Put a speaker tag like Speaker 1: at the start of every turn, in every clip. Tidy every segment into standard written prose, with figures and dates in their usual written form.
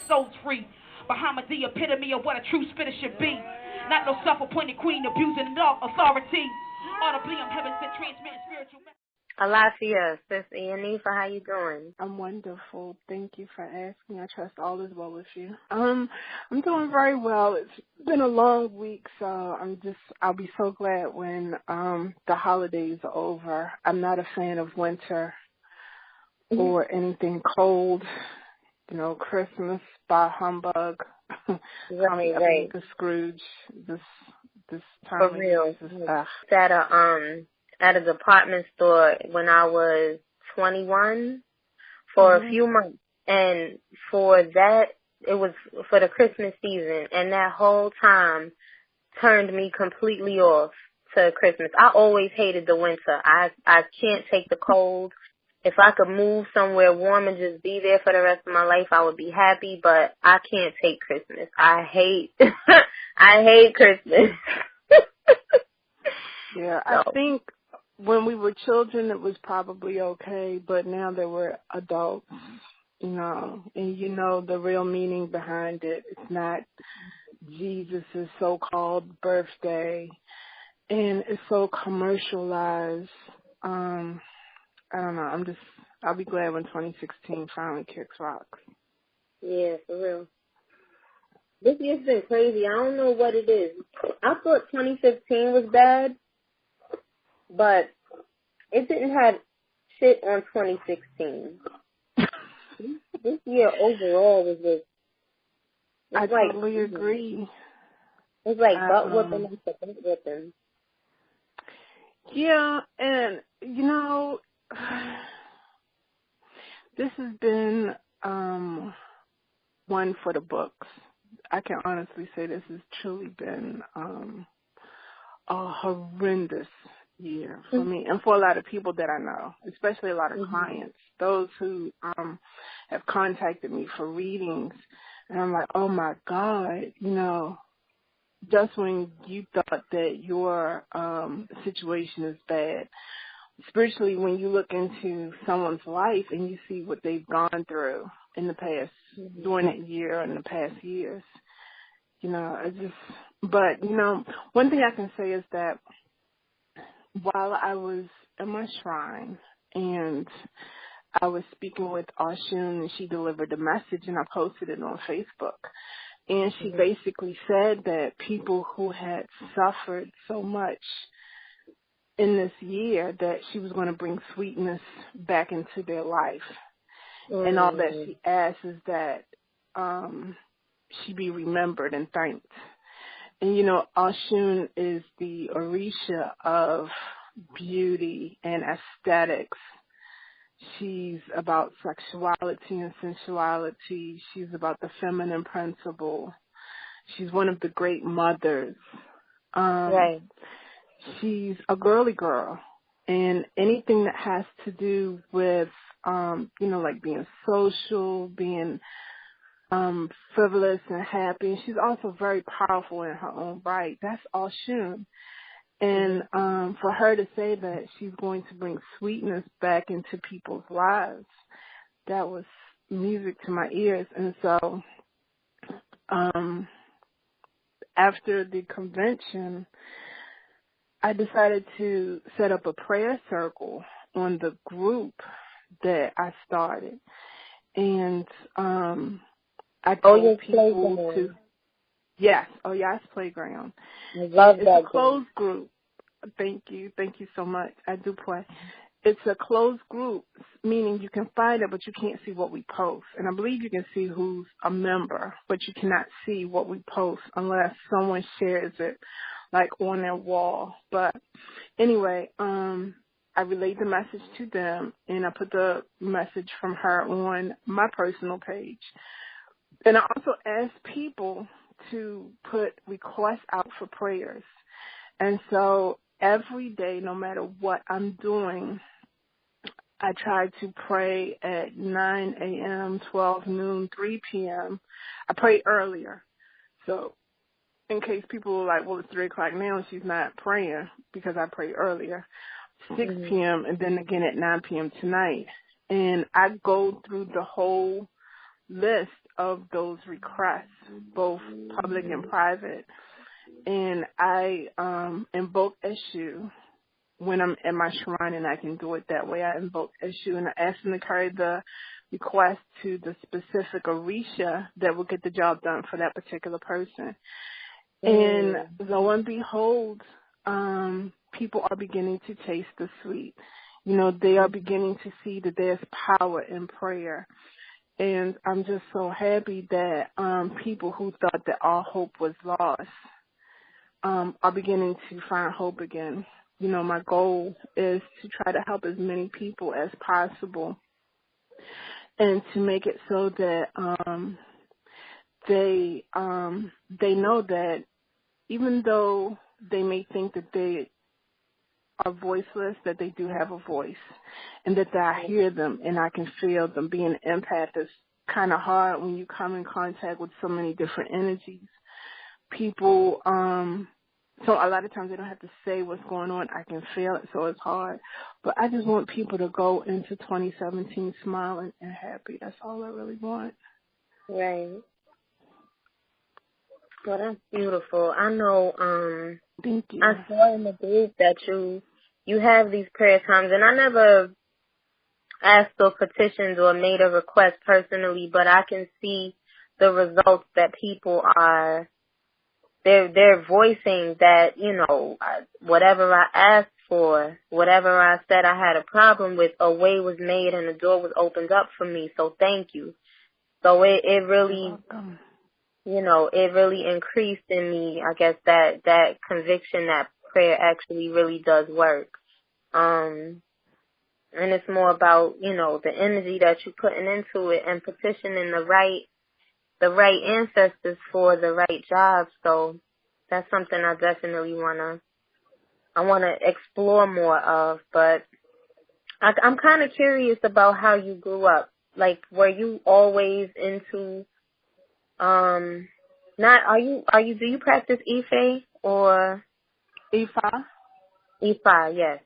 Speaker 1: souls free. Bahama the epitome of what a true spitter should be. Not no self-appointed queen abusing authority. Audibly, I'm heaven sent transmitting spiritual.
Speaker 2: Alafia, Sis Ianifa, how you doing?
Speaker 3: I'm wonderful. Thank you for asking. I trust all is well with you. I'm doing very well. It's been a long week, so I'll be so glad when the holidays are over. I'm not a fan of winter or anything cold. You know, Christmas, bah humbug.
Speaker 2: Right.
Speaker 3: The Scrooge. This time
Speaker 2: For
Speaker 3: of
Speaker 2: real.
Speaker 3: year is
Speaker 2: At a department store when I was 21 for a few months, and for that it was for the Christmas season, and that whole time turned me completely off to Christmas. I always hated the winter. I can't take the cold. If I could move somewhere warm and just be there for the rest of my life, I would be happy, but I can't take Christmas. I hate Christmas.
Speaker 3: Yeah, I think when we were children it was probably okay, but now that we're adults, you know, and you know the real meaning behind it. It's not Jesus' so-called birthday, and it's so commercialized. I don't know. I'll be glad when 2016 finally kicks rocks.
Speaker 2: Yeah, for real. This year's been crazy. I don't know what it is. I thought 2015 was bad, but it didn't have shit on 2016. This year overall was just...
Speaker 3: I totally agree.
Speaker 2: It's like butt whooping and butt whooping.
Speaker 3: Yeah, and, you know, this has been one for the books. I can honestly say this has truly been a horrendous year for me and for a lot of people that I know, especially a lot of clients, those who have contacted me for readings. And I'm like, oh, my God, you know, just when you thought that your situation is bad, spiritually, when you look into someone's life and you see what they've gone through in the past, during that year and the past years, you know, but, you know, one thing I can say is that while I was at my shrine and I was speaking with Oshun, and she delivered a message and I posted it on Facebook. And she basically said that people who had suffered so much in this year that she was going to bring sweetness back into their life. And all that she asked is that she be remembered and thanked. And, you know, Oshun is the Orisha of beauty and aesthetics. She's about sexuality and sensuality. She's about the feminine principle. She's one of the great mothers.
Speaker 2: Right.
Speaker 3: She's a girly girl. And anything that has to do with, you know, like being social, being frivolous and happy. And she's also very powerful in her own right. That's Oshun. And for her to say that she's going to bring sweetness back into people's lives, that was music to my ears. And so after the convention, I decided to set up a prayer circle on the group that I started. And I told people to... Yes. Oh, yes, Playground.
Speaker 2: I love that.
Speaker 3: It's a closed group. Thank you. Thank you so much. I do play. It's a closed group, meaning you can find it, but you can't see what we post. And I believe you can see who's a member, but you cannot see what we post unless someone shares it, like on their wall. But anyway, I relayed the message to them, and I put the message from her on my personal page. And I also asked people to put requests out for prayers. And so every day, no matter what I'm doing, I try to pray at 9 a.m., 12 noon, 3 p.m. I pray earlier. So in case people are like, well, it's 3 o'clock now and she's not praying, because I pray earlier, 6 p.m. and then again at 9 p.m. tonight. And I go through the whole list of those requests, both public and private. And I invoke Eshu when I'm at my shrine, and I can do it that way. I invoke Eshu, and I ask them to carry the request to the specific Orisha that will get the job done for that particular person. And lo and behold, people are beginning to taste the sweet. You know, they are beginning to see that there's power in prayer. And I'm just so happy that people who thought that all hope was lost are beginning to find hope again. You know, my goal is to try to help as many people as possible and to make it so that they know that even though they may think that they are voiceless, that they do have a voice, and that I hear them and I can feel them. Being an empath is kind of hard when you come in contact with so many different energies. People, so a lot of times they don't have to say what's going on. I can feel it, so it's hard. But I just want people to go into 2017 smiling and happy. That's all I really want.
Speaker 2: Right. Well, that's beautiful. I know,
Speaker 3: Thank you.
Speaker 2: I saw in the group that you have these prayer times, and I never asked or petitioned or made a request personally, but I can see the results that people are, they're voicing that, you know, whatever I asked for, whatever I said I had a problem with, a way was made and the door was opened up for me, so thank you. So it really, you know, it really increased in me, I guess, that conviction that prayer actually really does work. And it's more about, you know, the energy that you're putting into it and petitioning the right ancestors for the right job. So that's something I definitely wanna explore more of. But I'm kind of curious about how you grew up. Like, were you always into do you practice Ife or
Speaker 3: Ifa?
Speaker 2: Ifa? Yes.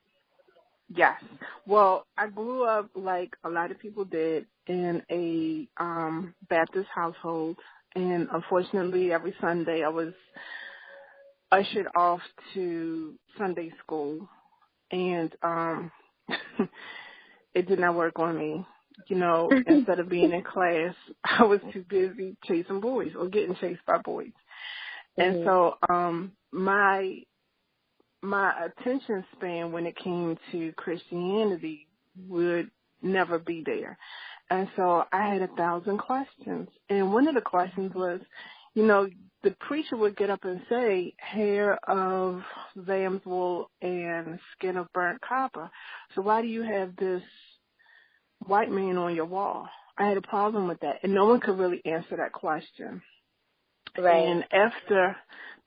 Speaker 3: Yes. Well, I grew up like a lot of people did in a Baptist household, and unfortunately every Sunday I was ushered off to Sunday school, and it did not work on me. You know, instead of being in class, I was too busy chasing boys or getting chased by boys. And so my attention span when it came to Christianity would never be there. And so I had 1,000 questions. And one of the questions was, you know, the preacher would get up and say, hair of lamb's wool and skin of burnt copper. So why do you have this white man on your wall? I had a problem with that. And no one could really answer that question.
Speaker 2: Right.
Speaker 3: And after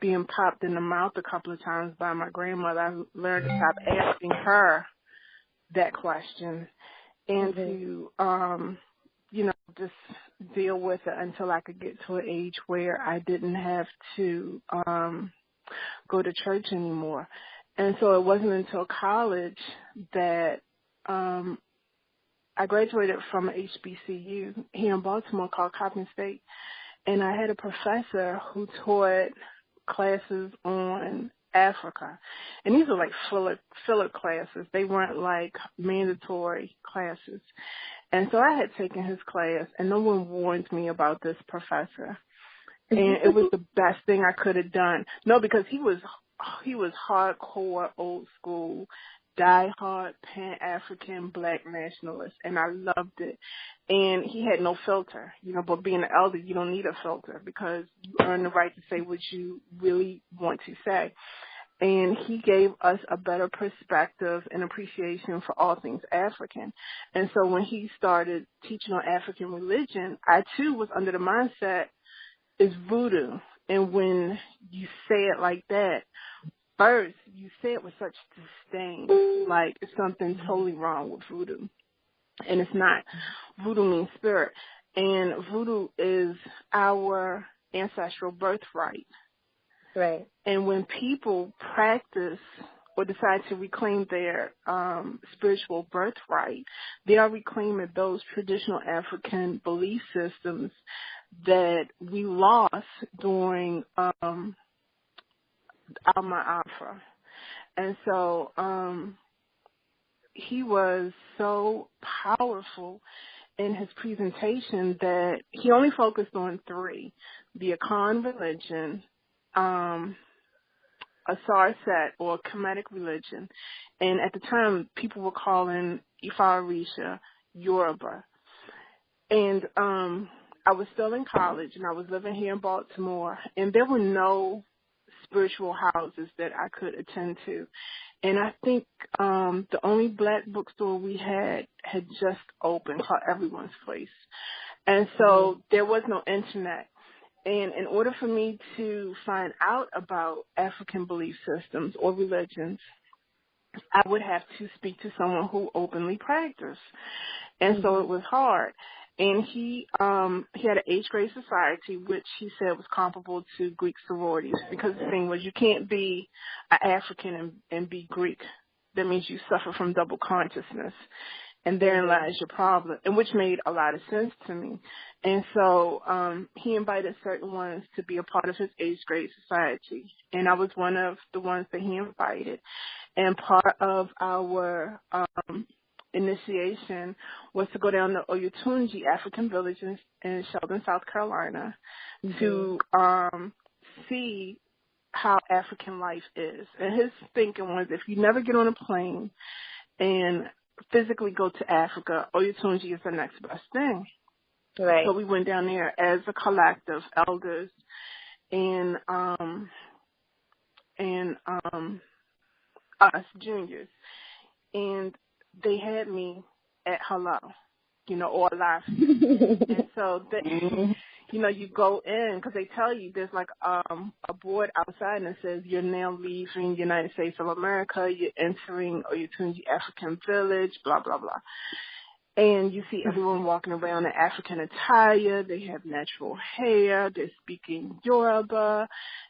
Speaker 3: being popped in the mouth a couple of times by my grandmother, I learned to stop asking her that question and to, you know, just deal with it until I could get to an age where I didn't have to go to church anymore. And so it wasn't until college that I graduated from an HBCU here in Baltimore called Coppin State. And I had a professor who taught classes on Africa. And these were like filler classes. They weren't like mandatory classes. And so I had taken his class, and no one warned me about this professor. And it was the best thing I could have done. No, because he was hardcore, old school, diehard Pan-African Black nationalist, and I loved it. And he had no filter, you know, but being an elder, you don't need a filter because you earn the right to say what you really want to say. And he gave us a better perspective and appreciation for all things African. And so when he started teaching on African religion, I too was under the mindset it's voodoo. And when you say it like that, first, you say it with such disdain, like it's something totally wrong with voodoo. And it's not. Voodoo means spirit. And voodoo is our ancestral birthright.
Speaker 2: Right.
Speaker 3: And when people practice or decide to reclaim their spiritual birthright, they are reclaiming those traditional African belief systems that we lost during Alma Afra. And so he was so powerful in his presentation that he only focused on three: the Akan religion, a Sarset or Kemetic religion, and at the time people were calling Ifa Orisha Yoruba. And I was still in college and I was living here in Baltimore, and there were no spiritual houses that I could attend to. And I think the only black bookstore we had just opened, called Everyone's Place. And so there was no internet. And in order for me to find out about African belief systems or religions, I would have to speak to someone who openly practiced. And so it was hard. And he had an 8th grade society, which he said was comparable to Greek sororities, because the thing was, you can't be an African and be Greek. That means you suffer from double consciousness. And therein lies your problem, and which made a lot of sense to me. And so he invited certain ones to be a part of his 8th grade society, and I was one of the ones that he invited. And part of our initiation was to go down to Oyotunji African village in Sheldon, South Carolina, to see how African life is. And his thinking was, if you never get on a plane and physically go to Africa, Oyotunji is the next best thing.
Speaker 2: Right.
Speaker 3: So we went down there as a collective, elders and us juniors, and they had me at hello, or live. And so you go in, because they tell you there's like a board outside and it says you're now leaving the United States of America, you're entering Oyotunji African village, blah, blah, blah. And you see everyone walking around in African attire. They have natural hair. They're speaking Yoruba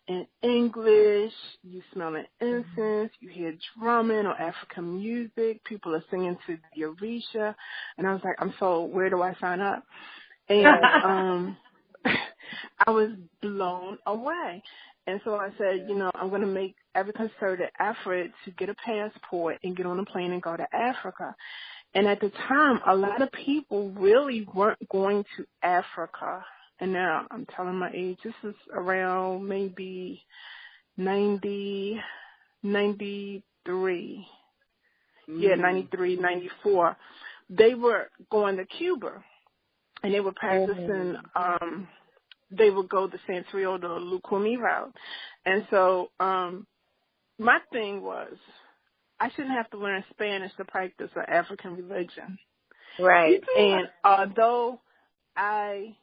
Speaker 3: and English. You smell an incense. You hear drumming or African music. People are singing to the Orisha. And I was like, where do I sign up? And I was blown away. And so I said, I'm going to make every concerted effort to get a passport and get on a plane and go to Africa. And at the time, a lot of people really weren't going to Africa. And now I'm telling my age. This is around maybe 90, 93. Yeah, 93, 94. They were going to Cuba, and they were practicing, they would go the Santerio, the Lukumi route. And so my thing was, I shouldn't have to learn Spanish to practice an African religion.
Speaker 2: Right.
Speaker 3: And although I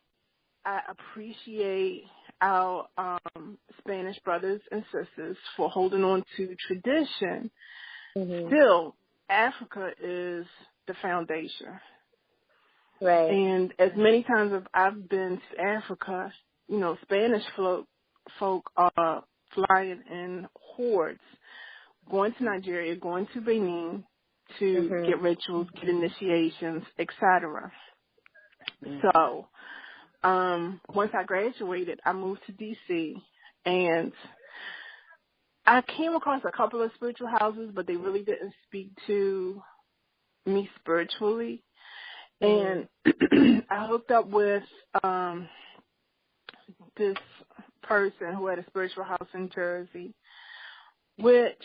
Speaker 3: appreciate our Spanish brothers and sisters for holding on to tradition, still, Africa is the foundation.
Speaker 2: Right.
Speaker 3: And as many times as I've been to Africa, Spanish folk are flying in hordes, going to Nigeria, going to Benin to get rituals, get initiations, etc. So once I graduated, I moved to D.C., and I came across a couple of spiritual houses, but they really didn't speak to me spiritually. And I hooked up with this person who had a spiritual house in Jersey, which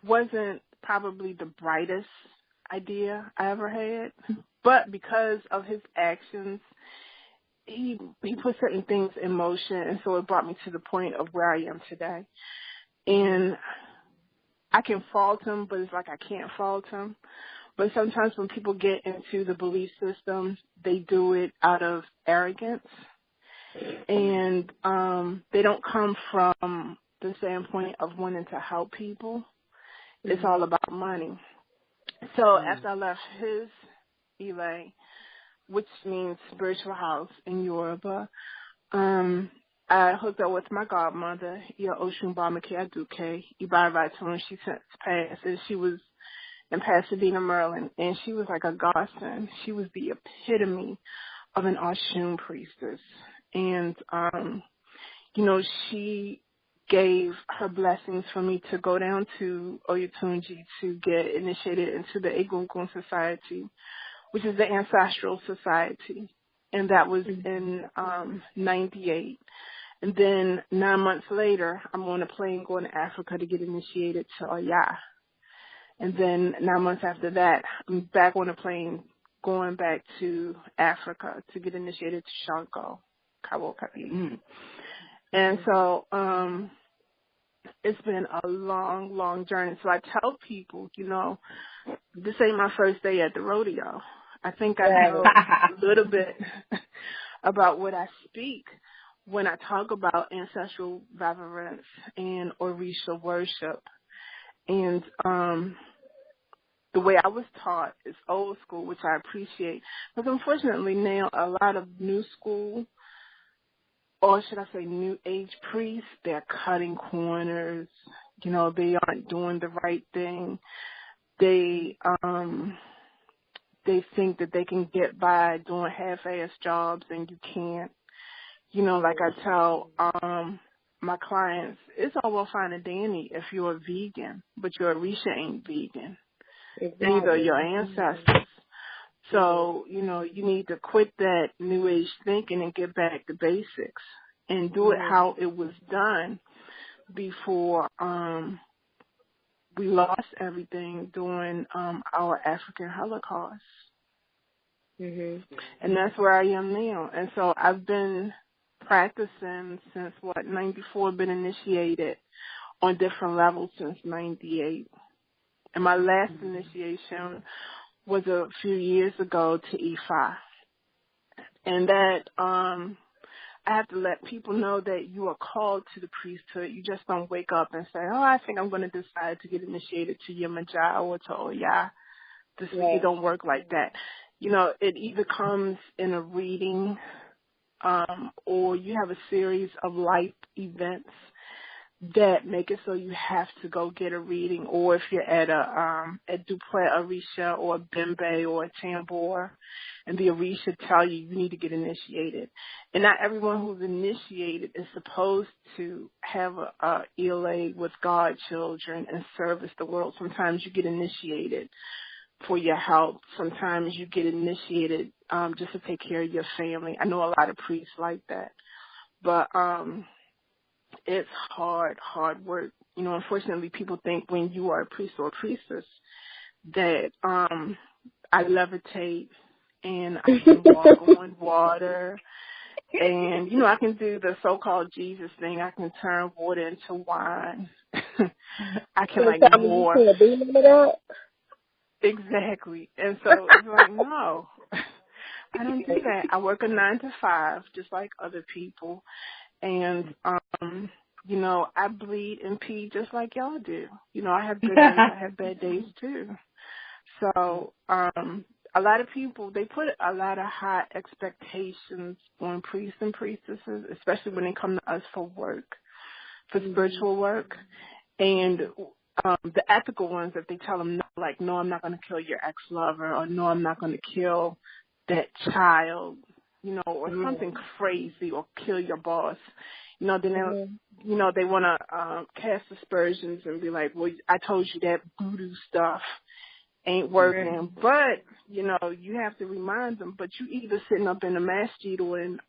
Speaker 3: wasn't probably the brightest idea I ever had, but because of his actions, he put certain things in motion, and so it brought me to the point of where I am today. And I can fault him, but it's like I can't fault him. But sometimes when people get into the belief system, they do it out of arrogance, and they don't come from the standpoint of wanting to help people. It's all about money. So after I left his Ile, which means spiritual house in Yoruba, I hooked up with my godmother, Oshunbamake Aduke, Ibarvatun. She since passed, and she was in Pasadena, Maryland, and she was like a godsend. She was the epitome of an Oshun priestess. And, she gave her blessings for me to go down to Oyotunji to get initiated into the Egungun Society, which is the Ancestral Society. And that was in 98. And then 9 months later, I'm on a plane going to Africa to get initiated to Oya. And then 9 months after that, I'm back on a plane going back to Africa to get initiated to Shanko, Kawokapi. And so it's been a long, long journey. So I tell people, this ain't my first day at the rodeo. I think I know a little bit about what I speak when I talk about ancestral reverence and Orisha worship. And the way I was taught is old school, which I appreciate. But unfortunately now a lot of new school, or should I say new age priests, they're cutting corners. They aren't doing the right thing. They think that they can get by doing half-ass jobs, and you can't. Like I tell my clients, it's all well fine and dandy if you're a vegan, but your Orisha ain't vegan.
Speaker 2: Exactly.
Speaker 3: Neither your ancestors. So, you need to quit that new age thinking and get back to basics and do it how it was done before we lost everything during our African Holocaust. And that's where I am now. And so I've been practicing since 94, been initiated on different levels since 98. And my last initiation was a few years ago to Ifa. And that I have to let people know that you are called to the priesthood. You just don't wake up and say, I think I'm going to decide to get initiated to Yemaja or to Oya. It don't work like that. It either comes in a reading or you have a series of life events that make it so you have to go get a reading, or if you're at a Dupre Orisha or a Bembe or a Tambor, and the Orisha tell you need to get initiated. And not everyone who's initiated is supposed to have a ELA with godchildren and service the world. Sometimes you get initiated for your health. Sometimes you get initiated just to take care of your family. I know a lot of priests like that. But it's hard work. Unfortunately, people think when you are a priest or a priestess that I levitate and I can walk on water and, I can do the so-called Jesus thing. I can turn water into wine. I can more. Exactly. And so it's like, no, I don't do that. I work a 9 to 5 just like other people. And, I bleed and pee just like y'all do. I have good days, I have bad days too. So, a lot of people, they put a lot of high expectations on priests and priestesses, especially when they come to us for work, for spiritual work. And the ethical ones, if they tell them, no, I'm not going to kill your ex-lover, or no, I'm not going to kill that child, or something crazy, or kill your boss. Then they want to cast aspersions and be like, well, I told you that voodoo stuff ain't working. But, you have to remind them, but you either sitting up in the masjid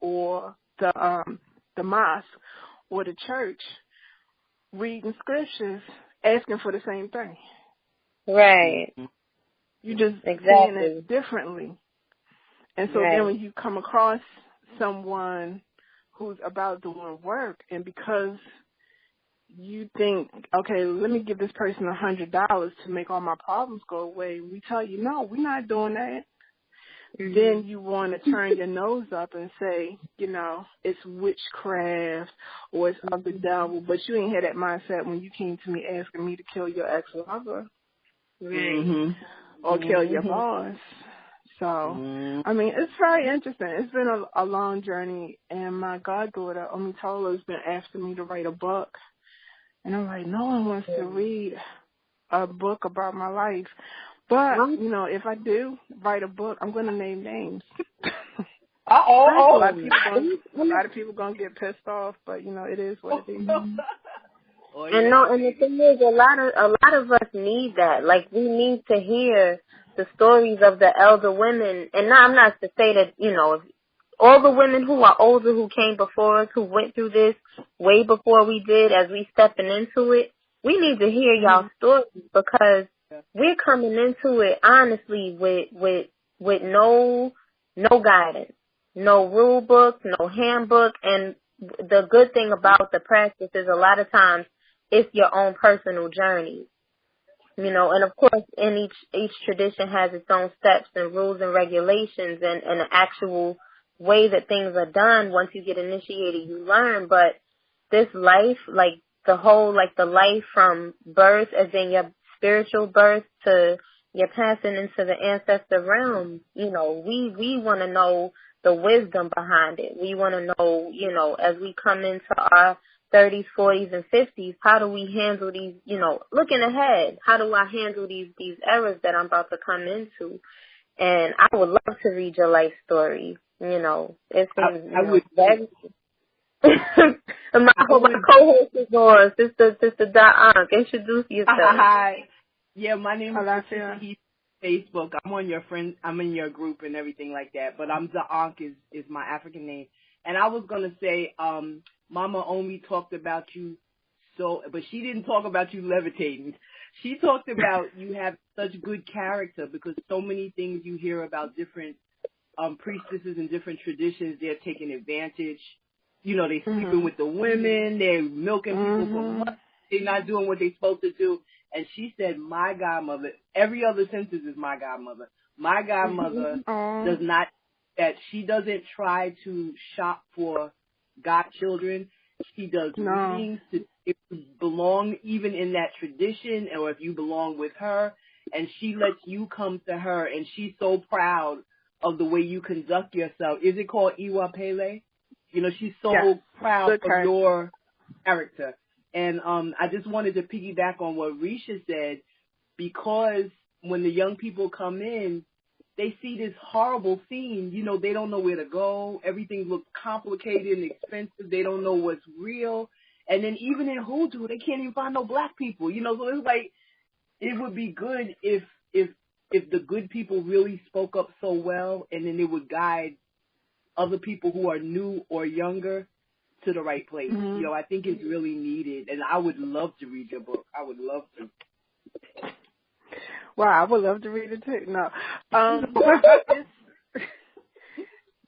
Speaker 3: or the mosque or the church reading scriptures asking for the same thing.
Speaker 2: Right.
Speaker 3: You just saying it differently. And so then when you come across someone who's about doing work, and because you think, okay, let me give this person $100 to make all my problems go away, we tell you, no, we're not doing that. Then you want to turn your nose up and say, it's witchcraft or it's of the devil, but you ain't had that mindset when you came to me asking me to kill your ex-lover or kill your boss. So, I mean, it's very interesting. It's been a long journey, and my goddaughter, Omitola, has been asking me to write a book. And I'm like, no one wants to read a book about my life. But, you know, if I do write a book, I'm going to name names. A lot of people going to get pissed off, but, you know, it is what it is.
Speaker 2: And no, and the thing is, a lot of us need that. Like, we need to hear the stories of the elder women. And now, I'm not to say that, you know, all the women who are older, who came before us, who went through this way before we did, as we stepping into it, we need to hear y'all stories, because we're coming into it honestly with no guidance, no rule book, no handbook. And the good thing about the practice is, a lot of times it's your own personal journey. You know, and of course, in each tradition has its own steps and rules and regulations, and an actual way that things are done. Once you get initiated, you learn. But this life, like the life from birth, as in your spiritual birth, to your passing into the ancestor realm, you know, we want to know the wisdom behind it. We want to know, you know, as we come into our 30s, 40s, and 50s, how do we handle these, you know, looking ahead, how do I handle these eras that I'm about to come into? And I would love to read your life story. You know, it seems very... my co-host is on, Sister Da'Ank. Introduce yourself.
Speaker 4: Hi. Yeah, my name is Sister Heath. Facebook. I'm on your friend. I'm in your group and everything like that. But I'm Da'Ank is my African name. And I was gonna say, Mama Omi talked about you, but she didn't talk about you levitating. She talked about you have such good character, because so many things you hear about different priestesses and different traditions, they're taking advantage. You know, they sleeping with the women, they're milking people for money, they're not doing what they're supposed to do. And she said, my godmother, every other census is my godmother. My godmother does not, that she doesn't try to shop for godchildren. She does readings to, if you belong even in that tradition, or if you belong with her, and she lets you come to her, and she's so proud of the way you conduct yourself. Is it called Iwa Pele? You know, she's so proud of your character. And I just wanted to piggyback on what Risha said, because when the young people come in, they see this horrible scene. You know, they don't know where to go. Everything looks complicated and expensive. They don't know what's real. And then even in Hoodoo, they can't even find no black people. You know, so it's like, it would be good if the good people really spoke up so well, and then it would guide other people who are new or younger to the right place. You know, I think it's really needed, and I would love to read your book. I would love to.
Speaker 3: Wow, I would love to read it too. No.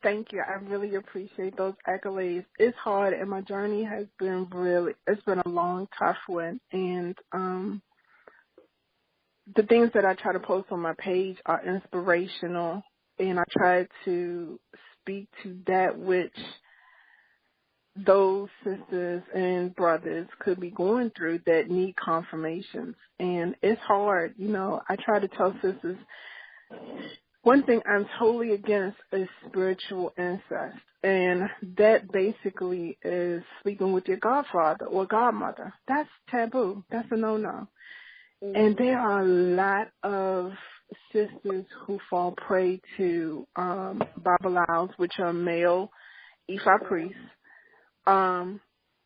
Speaker 3: Thank you. I really appreciate those accolades. It's hard, and my journey has been it's been a long, tough one. And the things that I try to post on my page are inspirational, and I try to speak to that which those sisters and brothers could be going through that need confirmations. And it's hard. You know, I try to tell sisters, one thing I'm totally against is spiritual incest. And that basically is sleeping with your godfather or godmother. That's taboo. That's a no-no. And there are a lot of sisters who fall prey to babalaos, which are male Ifa priests.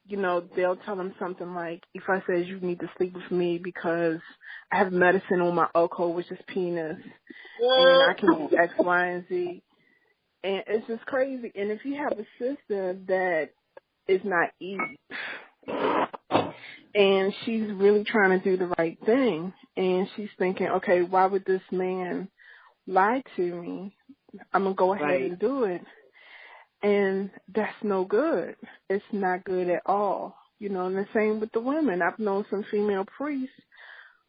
Speaker 3: You know, they'll tell them something like, Ifa says you need to sleep with me because I have medicine on my oko, which is penis, and I can do X, Y, and Z. And it's just crazy. And if you have a sister that is naive, and she's really trying to do the right thing, and she's thinking, okay, why would this man lie to me? I'm going to go ahead and do it. And that's no good. It's not good at all. You know, and the same with the women. I've known some female priests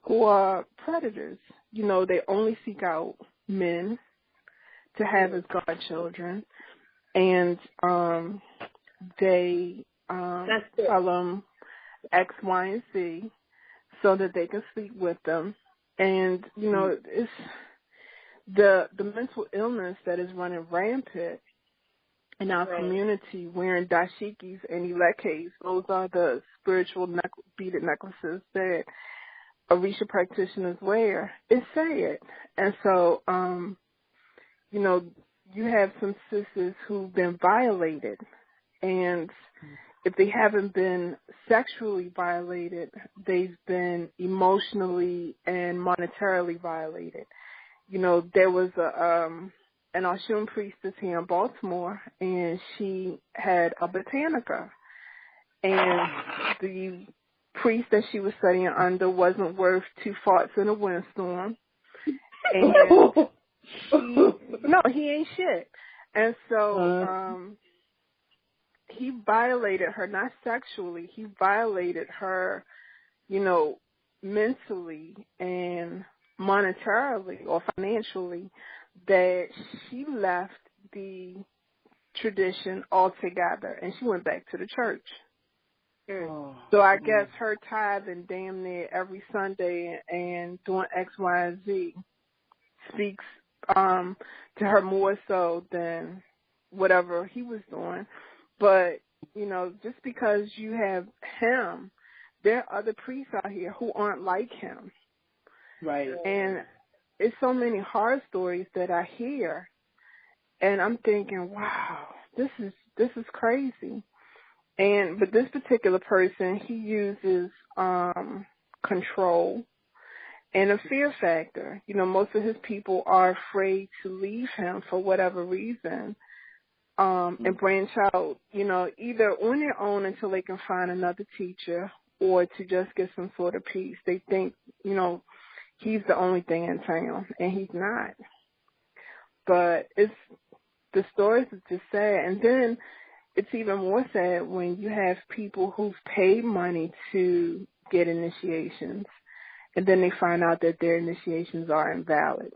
Speaker 3: who are predators. You know, they only seek out men to have as godchildren. And they tell them X, Y, and Z so that they can sleep with them. And, you know, the mental illness that is running rampant in our community, wearing dashikis and ilekes. Those are the spiritual beaded necklaces that Orisha practitioners wear. It's sad. And so, you know, you have some sisters who've been violated, and if they haven't been sexually violated, they've been emotionally and monetarily violated. You know, there was an Oshun priestess here in Baltimore, and she had a botanica, and the priest that she was studying under wasn't worth 2 farts in a windstorm, and he ain't shit. And so he violated her, not sexually, he violated her, you know, mentally and monetarily or financially, that she left the tradition altogether and she went back to the church. So I guess her tithing damn near every Sunday and doing X, Y, and Z speaks to her more so than whatever he was doing. But, you know, just because you have him, there are other priests out here who aren't like him.
Speaker 4: Right.
Speaker 3: And it's so many horror stories that I hear, and I'm thinking, wow, this is crazy. But this particular person, he uses control and a fear factor. You know, most of his people are afraid to leave him for whatever reason, and branch out, you know, either on their own until they can find another teacher or to just get some sort of peace. They think, you know, he's the only thing in town, and he's not. But the stories are just sad. And then it's even more sad when you have people who've paid money to get initiations, and then they find out that their initiations are invalid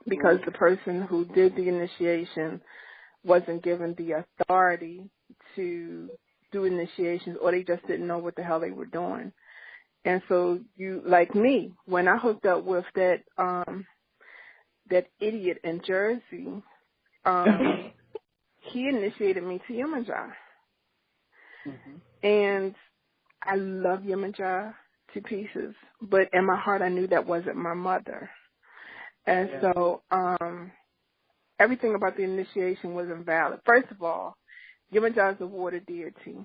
Speaker 3: because the person who did the initiation wasn't given the authority to do initiations, or they just didn't know what the hell they were doing. And so you, like me, when I hooked up with that idiot in Jersey, he initiated me to Yemaja. And I love Yemaja to pieces, but in my heart I knew that wasn't my mother. And so everything about the initiation was invalid. First of all, Yemaja is a water deity.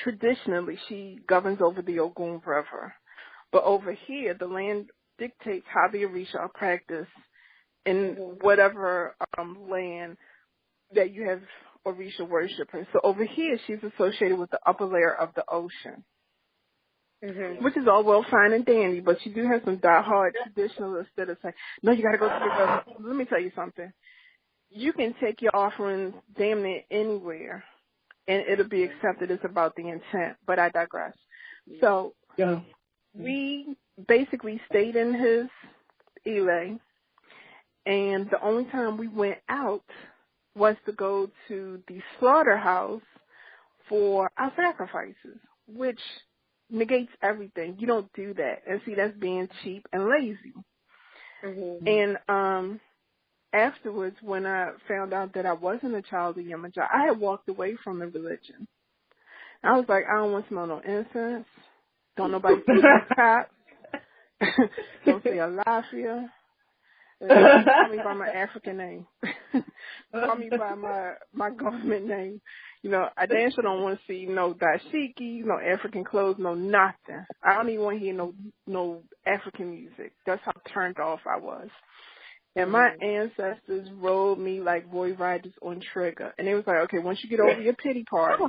Speaker 3: Traditionally, she governs over the Ogun River. But over here, the land dictates how the Orisha are practiced in whatever land that you have Orisha worshipers. So over here, she's associated with the upper layer of the ocean, which is all well, fine, and dandy. But you do have some diehard traditionalists that are saying, no, you got to go to the river. Let me tell you something. You can take your offerings damn near anywhere, and it'll be accepted. It's about the intent, but I digress. So we basically stayed in his Ile, and the only time we went out was to go to the slaughterhouse for our sacrifices, which negates everything. You don't do that. And see, that's being cheap and lazy. And afterwards, when I found out that I wasn't a child of Yemaja, I had walked away from the religion. I was like, I don't want to smell no incense. Don't nobody see my cops. Don't say Alafia. Call me by my African name. Call me by my government name. You know, I damn sure don't want to see no dashiki, no African clothes, no nothing. I don't even want to hear no African music. That's how turned off I was. And my ancestors rolled me like Roy Rogers on Trigger. And they was like, okay, once you get over your pity party,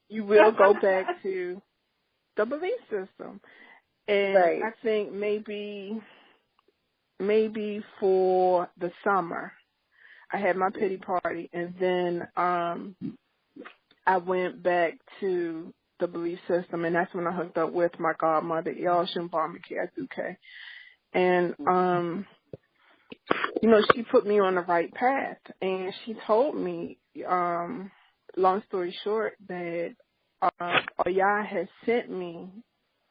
Speaker 3: you will go back to the belief system. And I think maybe for the summer, I had my pity party, and then I went back to the belief system, and that's when I hooked up with my godmother, Yalshin Barmaki Aduke. And you know, she put me on the right path, and she told me, long story short, that Oya had sent me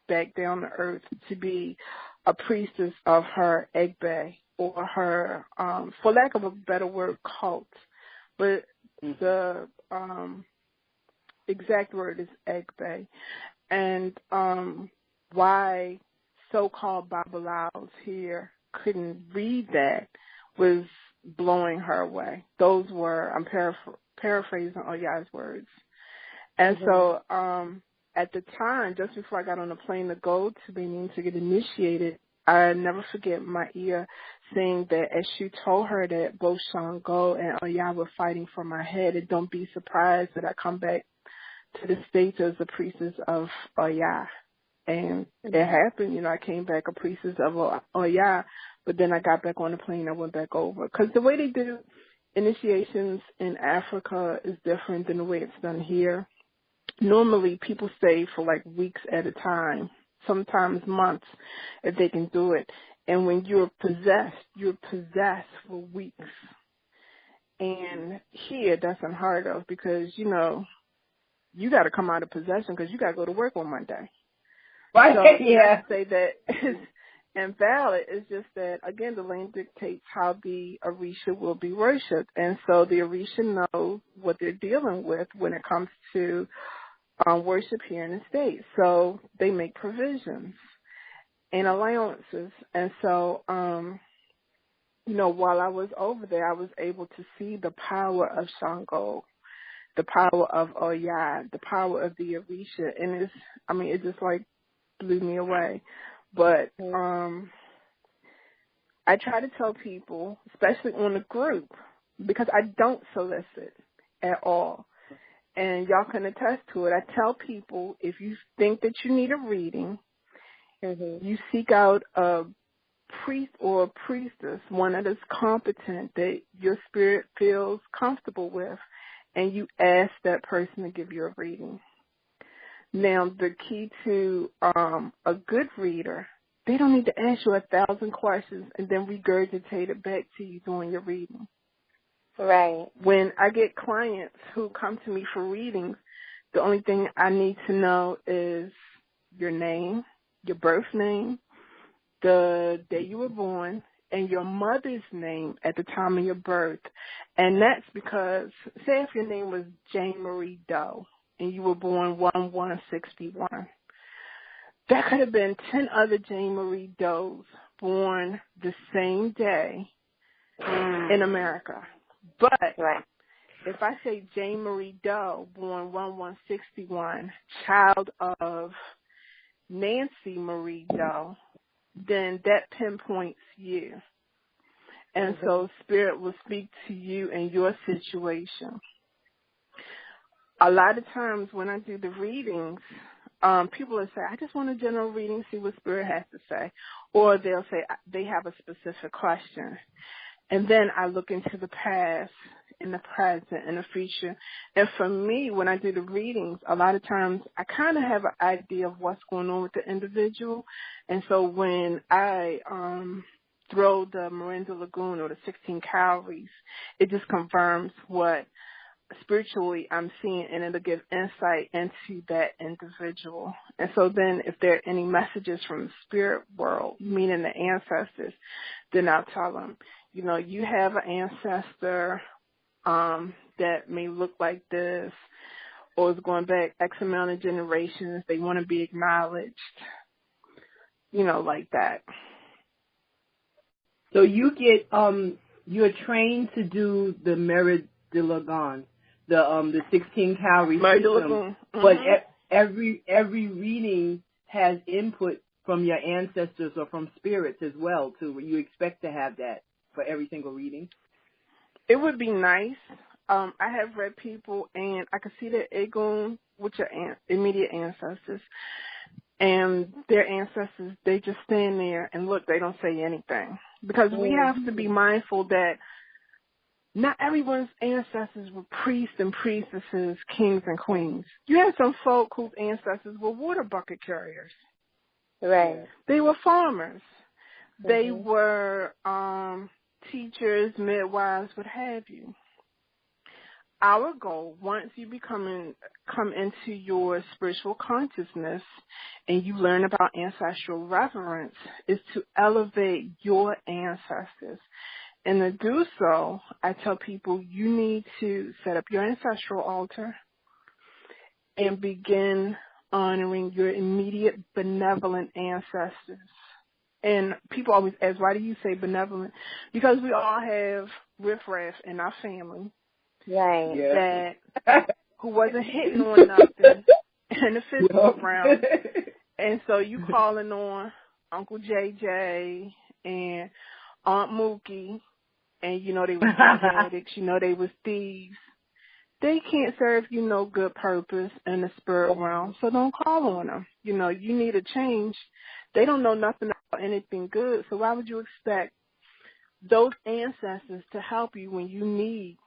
Speaker 3: back down to earth to be a priestess of her Egbe or her, for lack of a better word, cult. But the exact word is Egbe. And why so-called Babalawos here couldn't read that was blowing her away. Those were, I'm paraphrasing Oya's words. And so at the time, just before I got on the plane to go to Benin to get initiated, I never forget my ear saying that as she told her that both Shango and Oya were fighting for my head, and don't be surprised that I come back to the States as a priestess of Oya. And it happened, you know, I came back a priestess of Oya, but then I got back on the plane and went back over. Because the way they do initiations in Africa is different than the way it's done here. Normally, people stay for like weeks at a time, sometimes months, if they can do it. And when you're possessed for weeks. And here, that's unheard of because, you know, you got to come out of possession because you got to go to work on Monday.
Speaker 4: Right?
Speaker 3: So,
Speaker 4: yeah.
Speaker 3: I say that is invalid. It's just that, again, the land dictates how the Orisha will be worshipped. And so the Orisha knows what they're dealing with when it comes to worship here in the States. So they make provisions and allowances. And so, you know, while I was over there, I was able to see the power of Shango, the power of Oya, the power of the Orisha. And it just like blew me away. But I try to tell people, especially on the group, because I don't solicit at all. And y'all can attest to it. I tell people, if you think that you need a reading, you seek out a priest or a priestess, one that is competent, that your spirit feels comfortable with, and you ask that person to give you a reading. Now, the key to a good reader, they don't need to ask you 1,000 questions and then regurgitate it back to you during your reading.
Speaker 2: Right.
Speaker 3: When I get clients who come to me for readings, the only thing I need to know is your name, your birth name, the day you were born, and your mother's name at the time of your birth. And that's because, say if your name was Jane Marie Doe and you were born 1/1/61, that could have been 10 other Jane Marie Does born the same day in America. But if I say Jane Marie Doe, born 1/1/61, child of Nancy Marie Doe, then that pinpoints you. And so Spirit will speak to you in your situation. A lot of times when I do the readings, people will say, I just want a general reading, see what Spirit has to say. Or they'll say they have a specific question. And then I look into the past, in the present, and the future. And for me, when I do the readings, a lot of times I kind of have an idea of what's going on with the individual. And so when I throw the Miranda Lagoon or the 16 calories, it just confirms what spiritually I'm seeing, and it'll give insight into that individual. And so then if there are any messages from the spirit world, meaning the ancestors, then I'll tell them, you know, you have an ancestor that may look like this, or is going back X amount of generations. They want to be acknowledged, you know, like that.
Speaker 4: So you get you're trained to do the Merit de Lagon, the 16 calorie system, but every reading has input from your ancestors or from spirits as well too. You expect to have that for every single reading?
Speaker 3: It would be nice. I have read people, and I can see that Egun with your immediate ancestors, and their ancestors, they just stand there and look. They don't say anything, because we have to be mindful that not everyone's ancestors were priests and priestesses, kings and queens. You have some folk whose ancestors were water bucket carriers.
Speaker 2: Right.
Speaker 3: They were farmers. They were teachers, midwives, what have you. our goal, once you come into your spiritual consciousness and you learn about ancestral reverence, is to elevate your ancestors. And to do so, I tell people you need to set up your ancestral altar and begin honoring your immediate benevolent ancestors. And people always ask, why do you say benevolent? Because we all have riffraff in our family.
Speaker 2: Right.
Speaker 3: That who wasn't hitting on nothing in the physical realm. And so you calling on Uncle JJ and Aunt Mookie, and you know they was addicts, you know they was thieves. They can't serve you no good purpose in the spirit realm, so don't call on them. You know, you need a change. They don't know nothing about anything good, so why would you expect those ancestors to help you when you need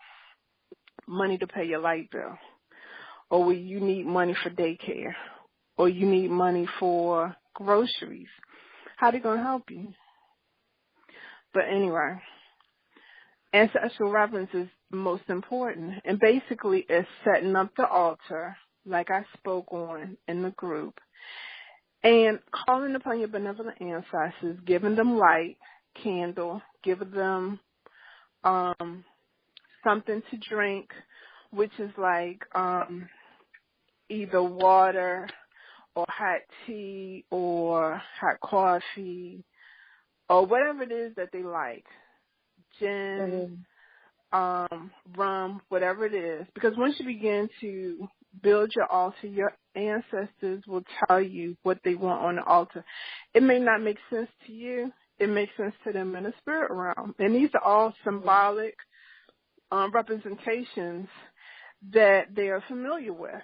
Speaker 3: money to pay your light bill, or when you need money for daycare, or you need money for groceries? How they going to help you? But anyway, ancestral reverence is most important, and basically it's setting up the altar, like I spoke on in the group, and calling upon your benevolent ancestors, giving them light, candle, giving them something to drink, which is like either water or hot tea or hot coffee or whatever it is that they like, gin, rum, whatever it is. Because once you begin to build your altar, your ancestors will tell you what they want on the altar. It may not make sense to you. It makes sense to them in the spirit realm. And these are all symbolic representations that they are familiar with.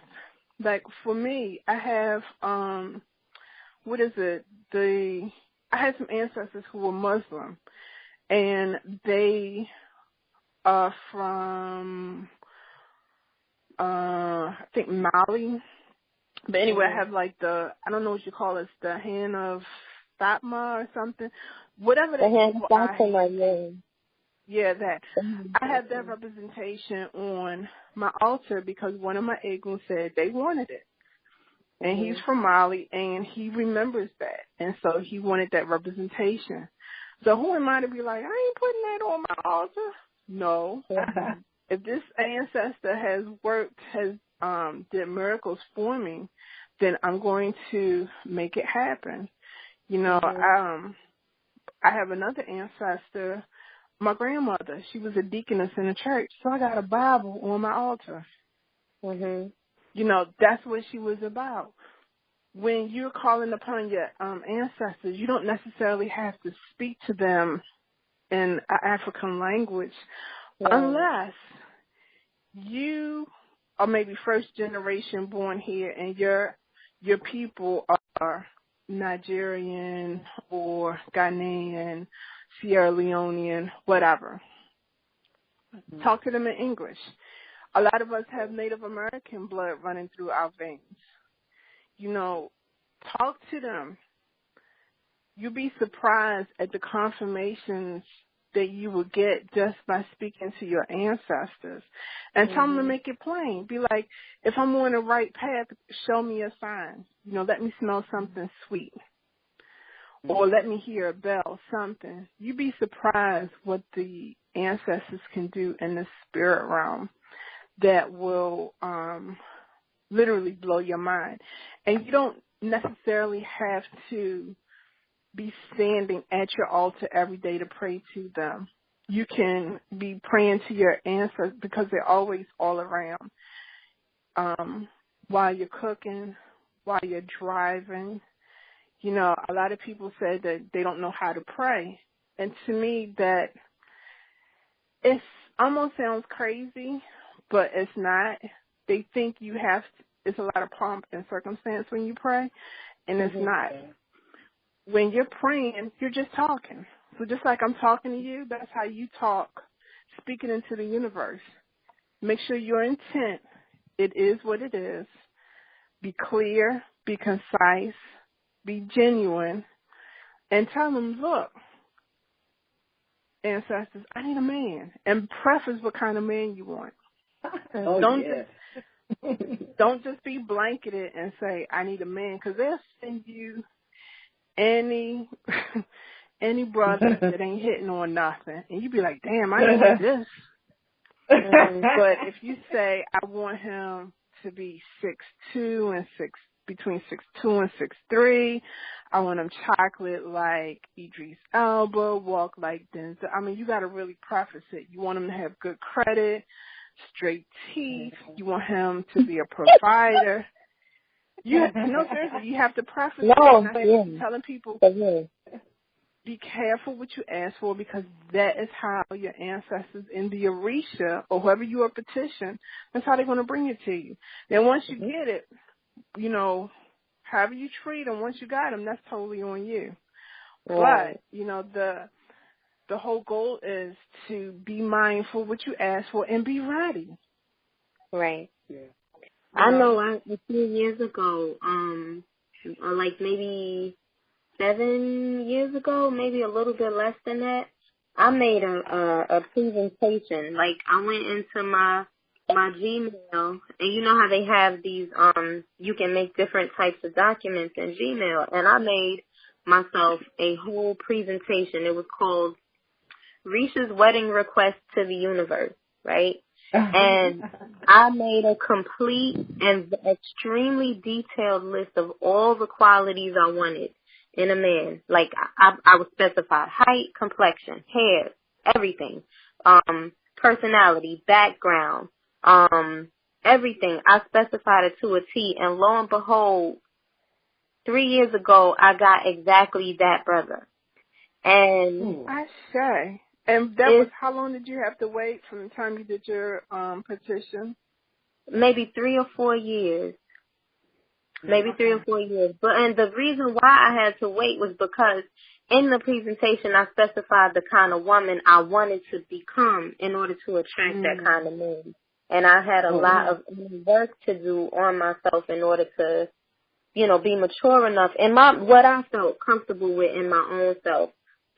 Speaker 3: Like for me, I have, I had some ancestors who were Muslim, and they are from, I think Mali. But anyway, I have like I don't know what you call it, the hand of Fatma or something. Whatever
Speaker 2: The hand of Fatma,
Speaker 3: yeah, that. I have that representation on my altar because one of my eagles said they wanted it. And he's from Mali, and he remembers that. And so he wanted that representation. So who am I to be like, I ain't putting that on my altar? No. If this ancestor has did miracles for me, then I'm going to make it happen. You know, I have another ancestor, my grandmother. She was a deaconess in the church, so I got a Bible on my altar. You know, that's what she was about. When you're calling upon your ancestors, you don't necessarily have to speak to them in an African language unless you are maybe first generation born here and your people are Nigerian or Ghanaian, Sierra Leonean, whatever. Talk to them in English. A lot of us have Native American blood running through our veins. You know, talk to them. You'll be surprised at the confirmations that you will get just by speaking to your ancestors. And tell them to make it plain. Be like, if I'm on the right path, show me a sign. You know, let me smell something sweet. Or let me hear a bell, something. You'd be surprised what the ancestors can do in the spirit realm that will literally blow your mind. And you don't necessarily have to be standing at your altar every day to pray to them. You can be praying to your ancestors because they're always all around. While you're cooking, while you're driving. You know, a lot of people say that they don't know how to pray. And to me, that it almost sounds crazy, but it's not. They think you have to, it's a lot of pomp and circumstance when you pray, and it's not. When you're praying, you're just talking. So just like I'm talking to you, that's how you talk, speaking into the universe. Make sure your intent, it is what it is. Be clear, be concise, be genuine, and tell them, look, ancestors, I need a man. And preface what kind of man you want.
Speaker 4: Oh,
Speaker 3: don't just be blanketed and say, I need a man, because they'll send you any brother that ain't hitting on nothing. And you be like, damn, I need this. But if you say, I want him to be 6'2" and between 6'2" and 6'3", I want him chocolate like Idris Elba, walk like Denzel. I mean, you got to really preface it. You want him to have good credit, straight teeth. You want him to be a provider. Seriously, you have to preface it. And I keep telling people, be careful what you ask for, because that is how your ancestors in the Orisha, or whoever you are petition, that's how they're going to bring it to you. Then once you get it, however you treat them, once you got them, that's totally on you. Right. But, the whole goal is to be mindful what you ask for and be ready.
Speaker 2: Right. Yeah. I know a few years ago, like maybe 7 years ago, maybe a little bit less than that, I made a presentation. Like, I went into my Gmail, and you know how they have these, you can make different types of documents in Gmail, and I made myself a whole presentation. It was called Risha's Wedding Request to the Universe, right? And I made a complete and extremely detailed list of all the qualities I wanted in a man. Like, I would specify height, complexion, hair, everything, personality, background, everything. I specified it to a T, and lo and behold, 3 years ago, I got exactly that brother. And
Speaker 3: I say, and that was, how long did you have to wait from the time you did your petition?
Speaker 2: Maybe 3 or 4 years. Maybe 3 or 4 years. And the reason why I had to wait was because in the presentation I specified the kind of woman I wanted to become in order to attract that kind of man. And I had a lot of work to do on myself in order to, be mature enough and what I felt comfortable with in my own self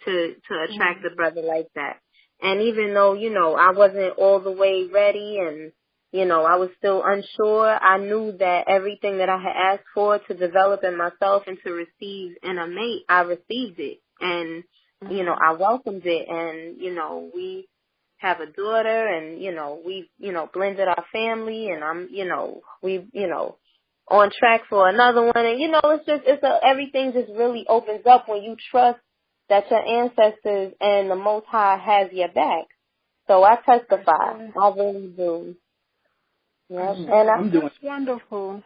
Speaker 2: to attract a brother like that. And even though, I wasn't all the way ready and, I was still unsure, I knew that everything that I had asked for to develop in myself and to receive in a mate, I received it. And, I welcomed it. And, we have a daughter and, we've, blended our family and we've, on track for another one. And, everything just really opens up when you trust that your ancestors and the Most High has your back. So I testify. I really do. Yes. And
Speaker 3: that's wonderful.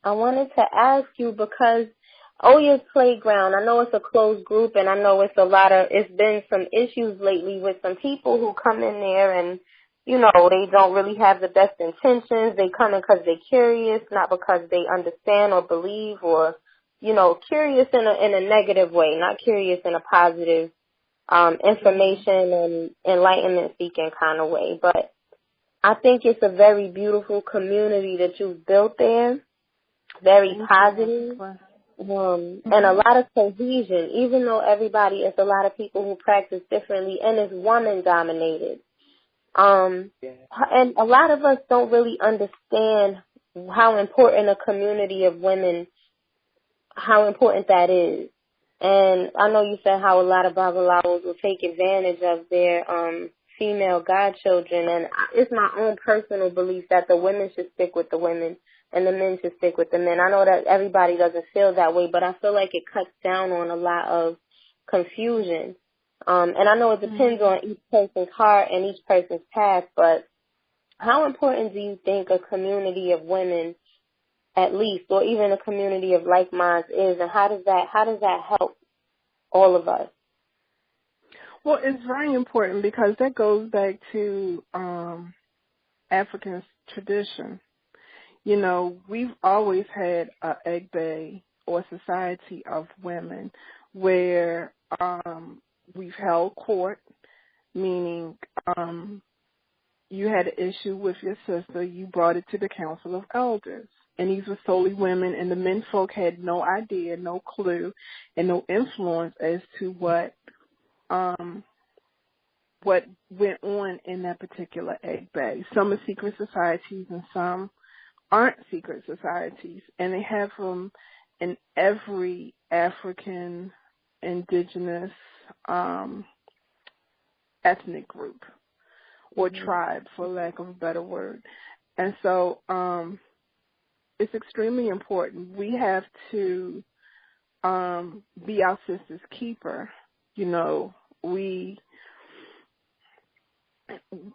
Speaker 2: I wanted to ask you because Oya's Playground, I know it's a closed group and I know it's been some issues lately with some people who come in there and, they don't really have the best intentions. They come in because they're curious, not because they understand or believe or, curious in a negative way, not curious in a positive, information and enlightenment seeking kind of way. But I think it's a very beautiful community that you've built there, very positive, and a lot of cohesion, even though it's a lot of people who practice differently, and it's woman-dominated. And a lot of us don't really understand how important a community of women, how important that is. And I know you said how a lot of Babalawos will take advantage of their female godchildren, and it's my own personal belief that the women should stick with the women and the men should stick with the men. I know that everybody doesn't feel that way, but I feel like it cuts down on a lot of confusion. And I know it depends on each person's heart and each person's path, but how important do you think a community of women, at least, or even a community of like minds is, and how does that help all of us?
Speaker 3: Well, it's very important because that goes back to African tradition. We've always had an Egbe or society of women where we've held court, meaning you had an issue with your sister, you brought it to the Council of Elders. And these were solely women, and the men folk had no idea, no clue, and no influence as to what what went on in that particular egg bag. Some are secret societies and some aren't secret societies, and they have them in every African, indigenous, ethnic group or tribe, for lack of a better word. And so it's extremely important. We have to be our sister's keeper. You know, we,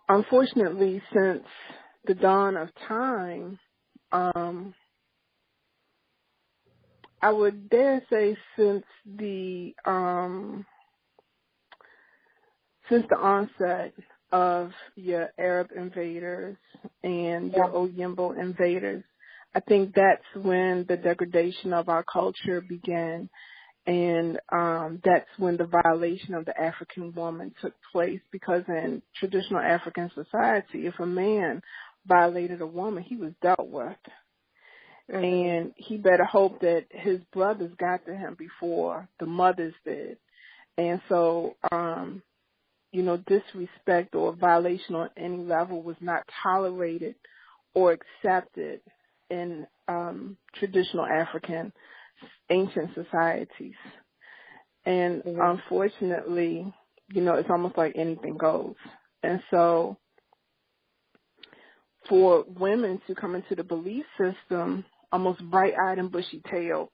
Speaker 3: unfortunately, since the dawn of time, I would dare say since the onset of your Arab invaders and your Oyimbo invaders, I think that's when the degradation of our culture began, and that's when the violation of the African woman took place, because in traditional African society, if a man violated a woman, he was dealt with. And he better hope that his brothers got to him before the mothers did. And so, you know, disrespect or violation on any level was not tolerated or accepted in traditional African ancient societies. And unfortunately, you know, it's almost like anything goes. And so for women to come into the belief system almost bright-eyed and bushy-tailed,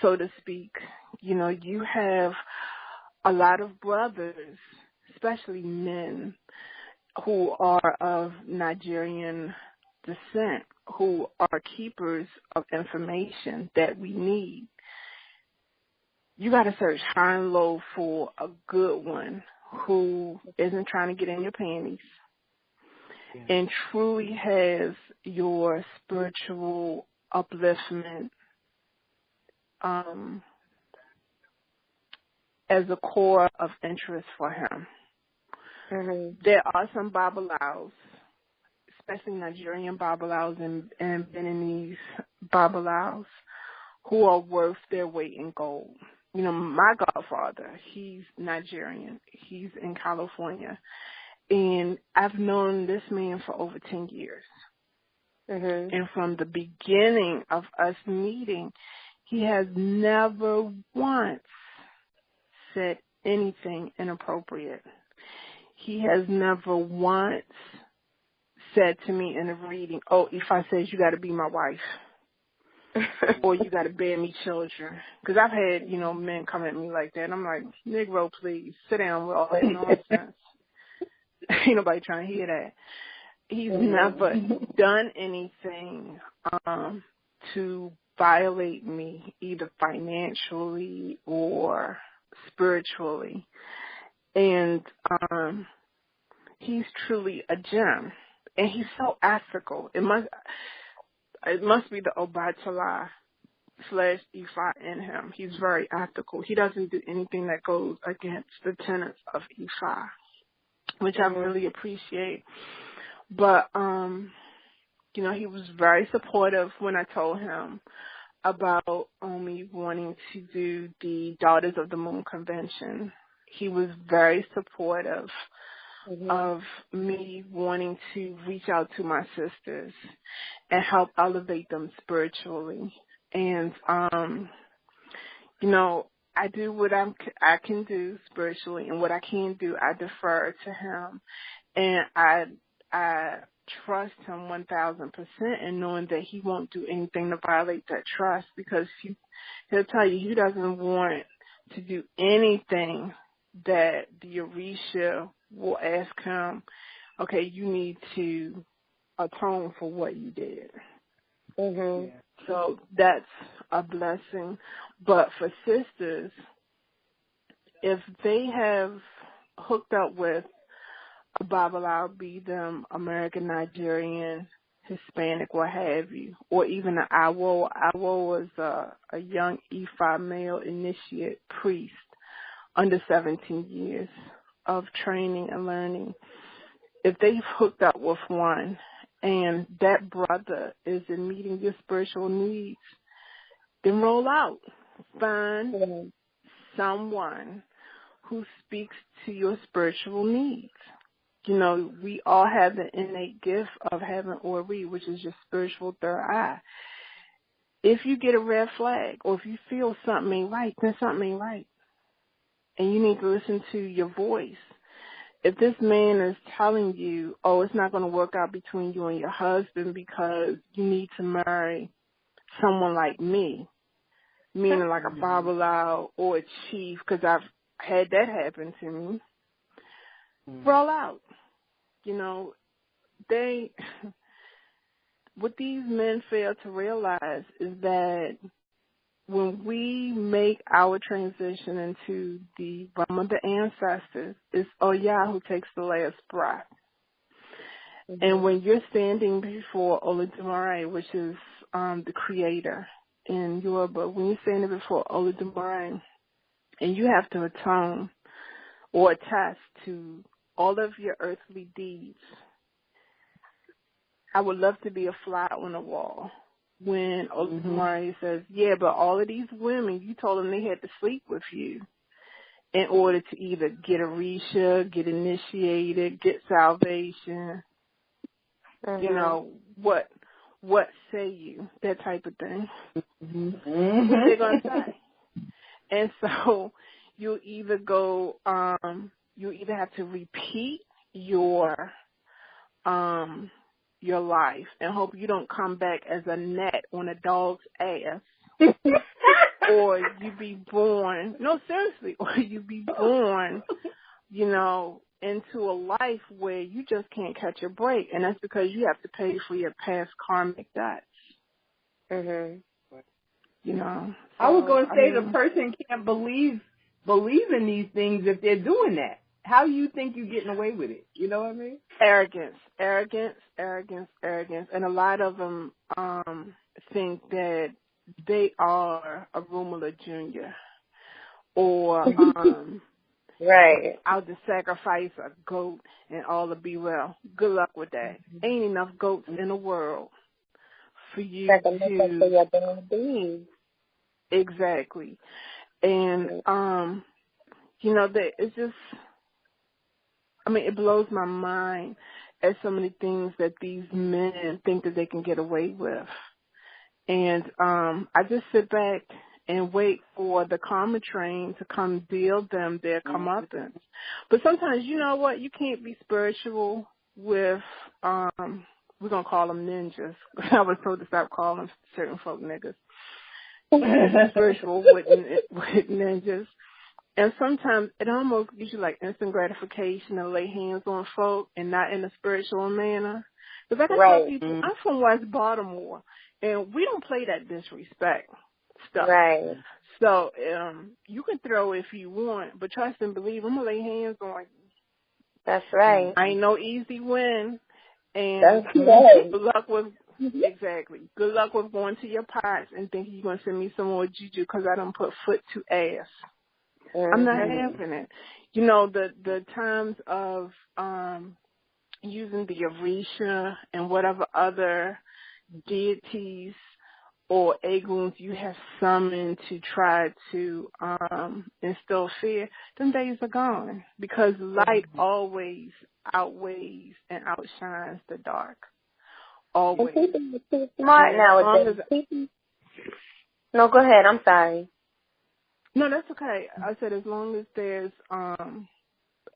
Speaker 3: so to speak, you know, you have a lot of brothers, especially men, who are of Nigerian descent, who are keepers of information that we need. You got to search high and low for a good one who isn't trying to get in your panties and truly has your spiritual upliftment as a core of interest for him. There are some Babalaos, especially Nigerian Babalaos and Beninese Babalaos, who are worth their weight in gold. You know, my godfather, he's Nigerian. He's in California. And I've known this man for over 10 years. And from the beginning of us meeting, he has never once said anything inappropriate. He has never once said to me in a reading, oh, Ifa says you got to be my wife. Or you got to bear me children. Because I've had, you know, men come at me like that. And I'm like, Negro, please, sit down with all that nonsense. Ain't nobody trying to hear that. He's never done anything to violate me, either financially or spiritually. And he's truly a gem. And he's so ethical. It must be the Obatala / Ifa in him. He's very ethical. He doesn't do anything that goes against the tenets of Ifa, which I really appreciate. But, you know, he was very supportive when I told him about me wanting to do the Daughters of the Moon Convention. He was very supportive of me wanting to reach out to my sisters and help elevate them spiritually. And, you know, I do what I can do spiritually, and what I can do, I defer to him. And I trust him 1,000% in knowing that he won't do anything to violate that trust, because he'll tell you he doesn't want to do anything that the Orisha will ask him, okay, you need to atone for what you did. So that's a blessing. But for sisters, if they have hooked up with a Babalawo, be them American, Nigerian, Hispanic, what have you, or even an Awo. Awo was a young Ifa male initiate priest under 17 years of training and learning. If they've hooked up with one and that brother is in meeting your spiritual needs, then roll out. Find someone who speaks to your spiritual needs. You know, we all have the innate gift of having Ori, which is your spiritual third eye. If you get a red flag or if you feel something ain't right, then something ain't right. And you need to listen to your voice. If this man is telling you, oh, it's not going to work out between you and your husband because you need to marry someone like me, meaning like a Babalawo or a chief, because I've had that happen to me, roll out. You know, what these men fail to realize is that when we make our transition into the realm of the ancestors, it's Oya who takes the last breath. Mm-hmm. And when you're standing before Olodumare, which is the creator in Yoruba, when you're standing before Olodumare and you have to atone or attest to all of your earthly deeds, I would love to be a fly on the wall when Olodumare says, yeah, but all of these women, you told them they had to sleep with you in order to either get Orisha, get initiated, get salvation. Mm-hmm. You know, what say you? That type of thing. Mm-hmm. What they going to say? And so you'll either have to repeat your life and hope you don't come back as a gnat on a dog's ass. Or you be born, no, seriously, or you be born, you know, into a life where you just can't catch a break. And that's because you have to pay for your past karmic debts. Mm-hmm. You know. So,
Speaker 4: I was going to say the person can't believe in these things if they're doing that. How you think you're getting away with it? You know what I mean?
Speaker 3: Arrogance. And a lot of them think that they are a Rumula Jr. or
Speaker 2: right.
Speaker 3: I'll just sacrifice a goat and all will be well. Good luck with that. Ain't enough goats in the world for you to... Exactly. And, you know, it's just... I mean, it blows my mind at so many things that these men think that they can get away with. And I just sit back and wait for the karma train to come deal them their comeuppance. But sometimes, you know what, you can't be spiritual with, we're going to call them ninjas. I was told to stop calling certain folk niggas. Spiritual with ninjas. And sometimes it almost gives you like instant gratification to lay hands on folk and not in a spiritual manner. Because I can tell people, I'm from West Baltimore, and we don't play that disrespect stuff.
Speaker 2: Right.
Speaker 3: So you can throw if you want, but trust and believe, I'm going to lay hands on you.
Speaker 2: That's right.
Speaker 3: I ain't no easy win. And
Speaker 2: that's right.
Speaker 3: Good luck with, exactly, good luck with going to your pots and thinking you're going to send me some more juju because I done put foot to ass. I'm not having it. You know, the times of using the Orisha and whatever other deities or Eguns you have summoned to try to instill fear, them days are gone because light always outweighs and outshines the dark. Always.
Speaker 2: And people are too smart nowadays. No, go ahead. I'm sorry.
Speaker 3: No, that's okay. I said as long as there's,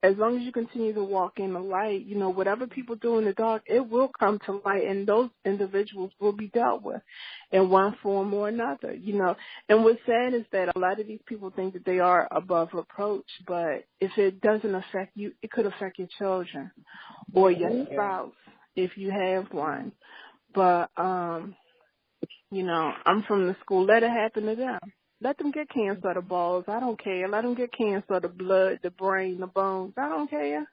Speaker 3: as long as you continue to walk in the light, you know, whatever people do in the dark, it will come to light, and those individuals will be dealt with in one form or another, you know. And what's sad is that a lot of these people think that they are above reproach, but if it doesn't affect you, it could affect your children or your spouse if you have one. But, you know, I'm from the school, let it happen to them. Let them get cancer of the balls. I don't care. Let them get cancer of the blood, the brain, the bones. I don't care.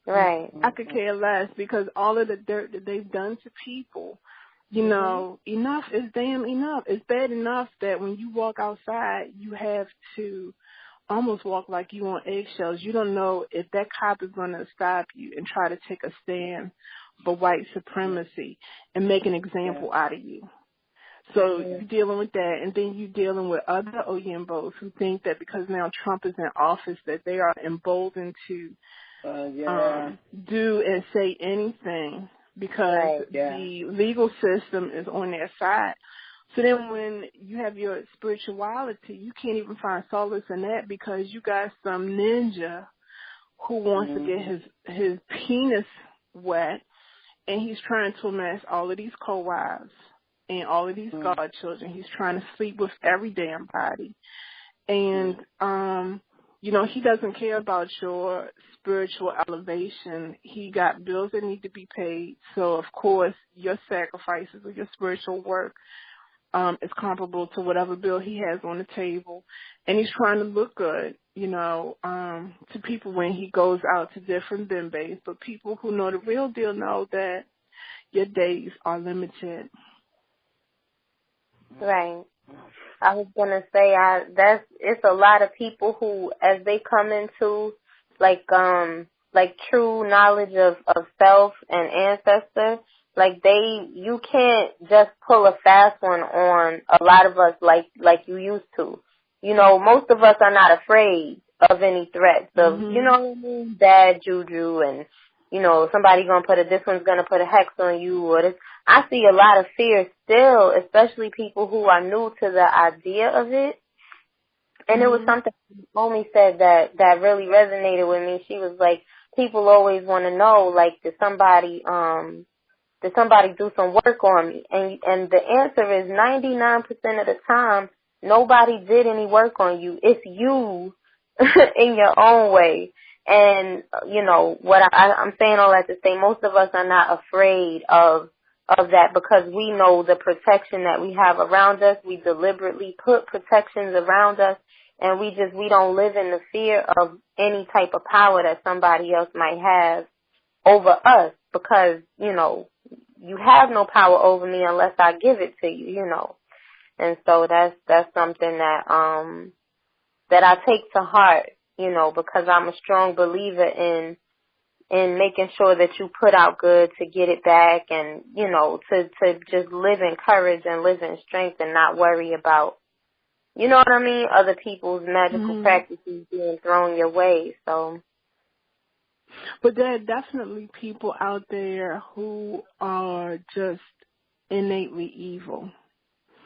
Speaker 2: Right.
Speaker 3: I could care less because all of the dirt that they've done to people, you know, enough is damn enough. It's bad enough that when you walk outside, you have to almost walk like you on eggshells. You don't know if that cop is going to stop you and try to take a stand for white supremacy and make an example out of you. So you're dealing with that, and then you're dealing with other Oyimbos who think that because now Trump is in office that they are emboldened to do and say anything because the legal system is on their side. So then when you have your spirituality, you can't even find solace in that because you got some ninja who wants to get his penis wet, and he's trying to amass all of these co-wives and all of these godchildren. He's trying to sleep with every damn body. And, he doesn't care about your spiritual elevation. He got bills that need to be paid. So, of course, your sacrifices or your spiritual work is comparable to whatever bill he has on the table. And he's trying to look good, to people when he goes out to different bimbes. But people who know the real deal know that your days are limited.
Speaker 2: Right. I was gonna say it's a lot of people who, as they come into like true knowledge of self and ancestor, you can't just pull a fast one on a lot of us like you used to. Most of us are not afraid of any threats of, bad juju and, somebody this one's gonna put a hex on you or this. I see a lot of fear still, especially people who are new to the idea of it. And it was something Omi said that really resonated with me. She was like, people always want to know, did somebody do some work on me? And the answer is 99% of the time, nobody did any work on you. It's you in your own way. And, what I'm saying all that to say, most of us are not afraid of that because we know the protection that we have around us. We deliberately put protections around us, and we don't live in the fear of any type of power that somebody else might have over us because, you have no power over me unless I give it to you, And so that's something that I take to heart, because I'm a strong believer in making sure that you put out good to get it back and, to just live in courage and live in strength and not worry about, you know what I mean, other people's magical practices being thrown your way. So.
Speaker 3: But there are definitely people out there who are just innately evil.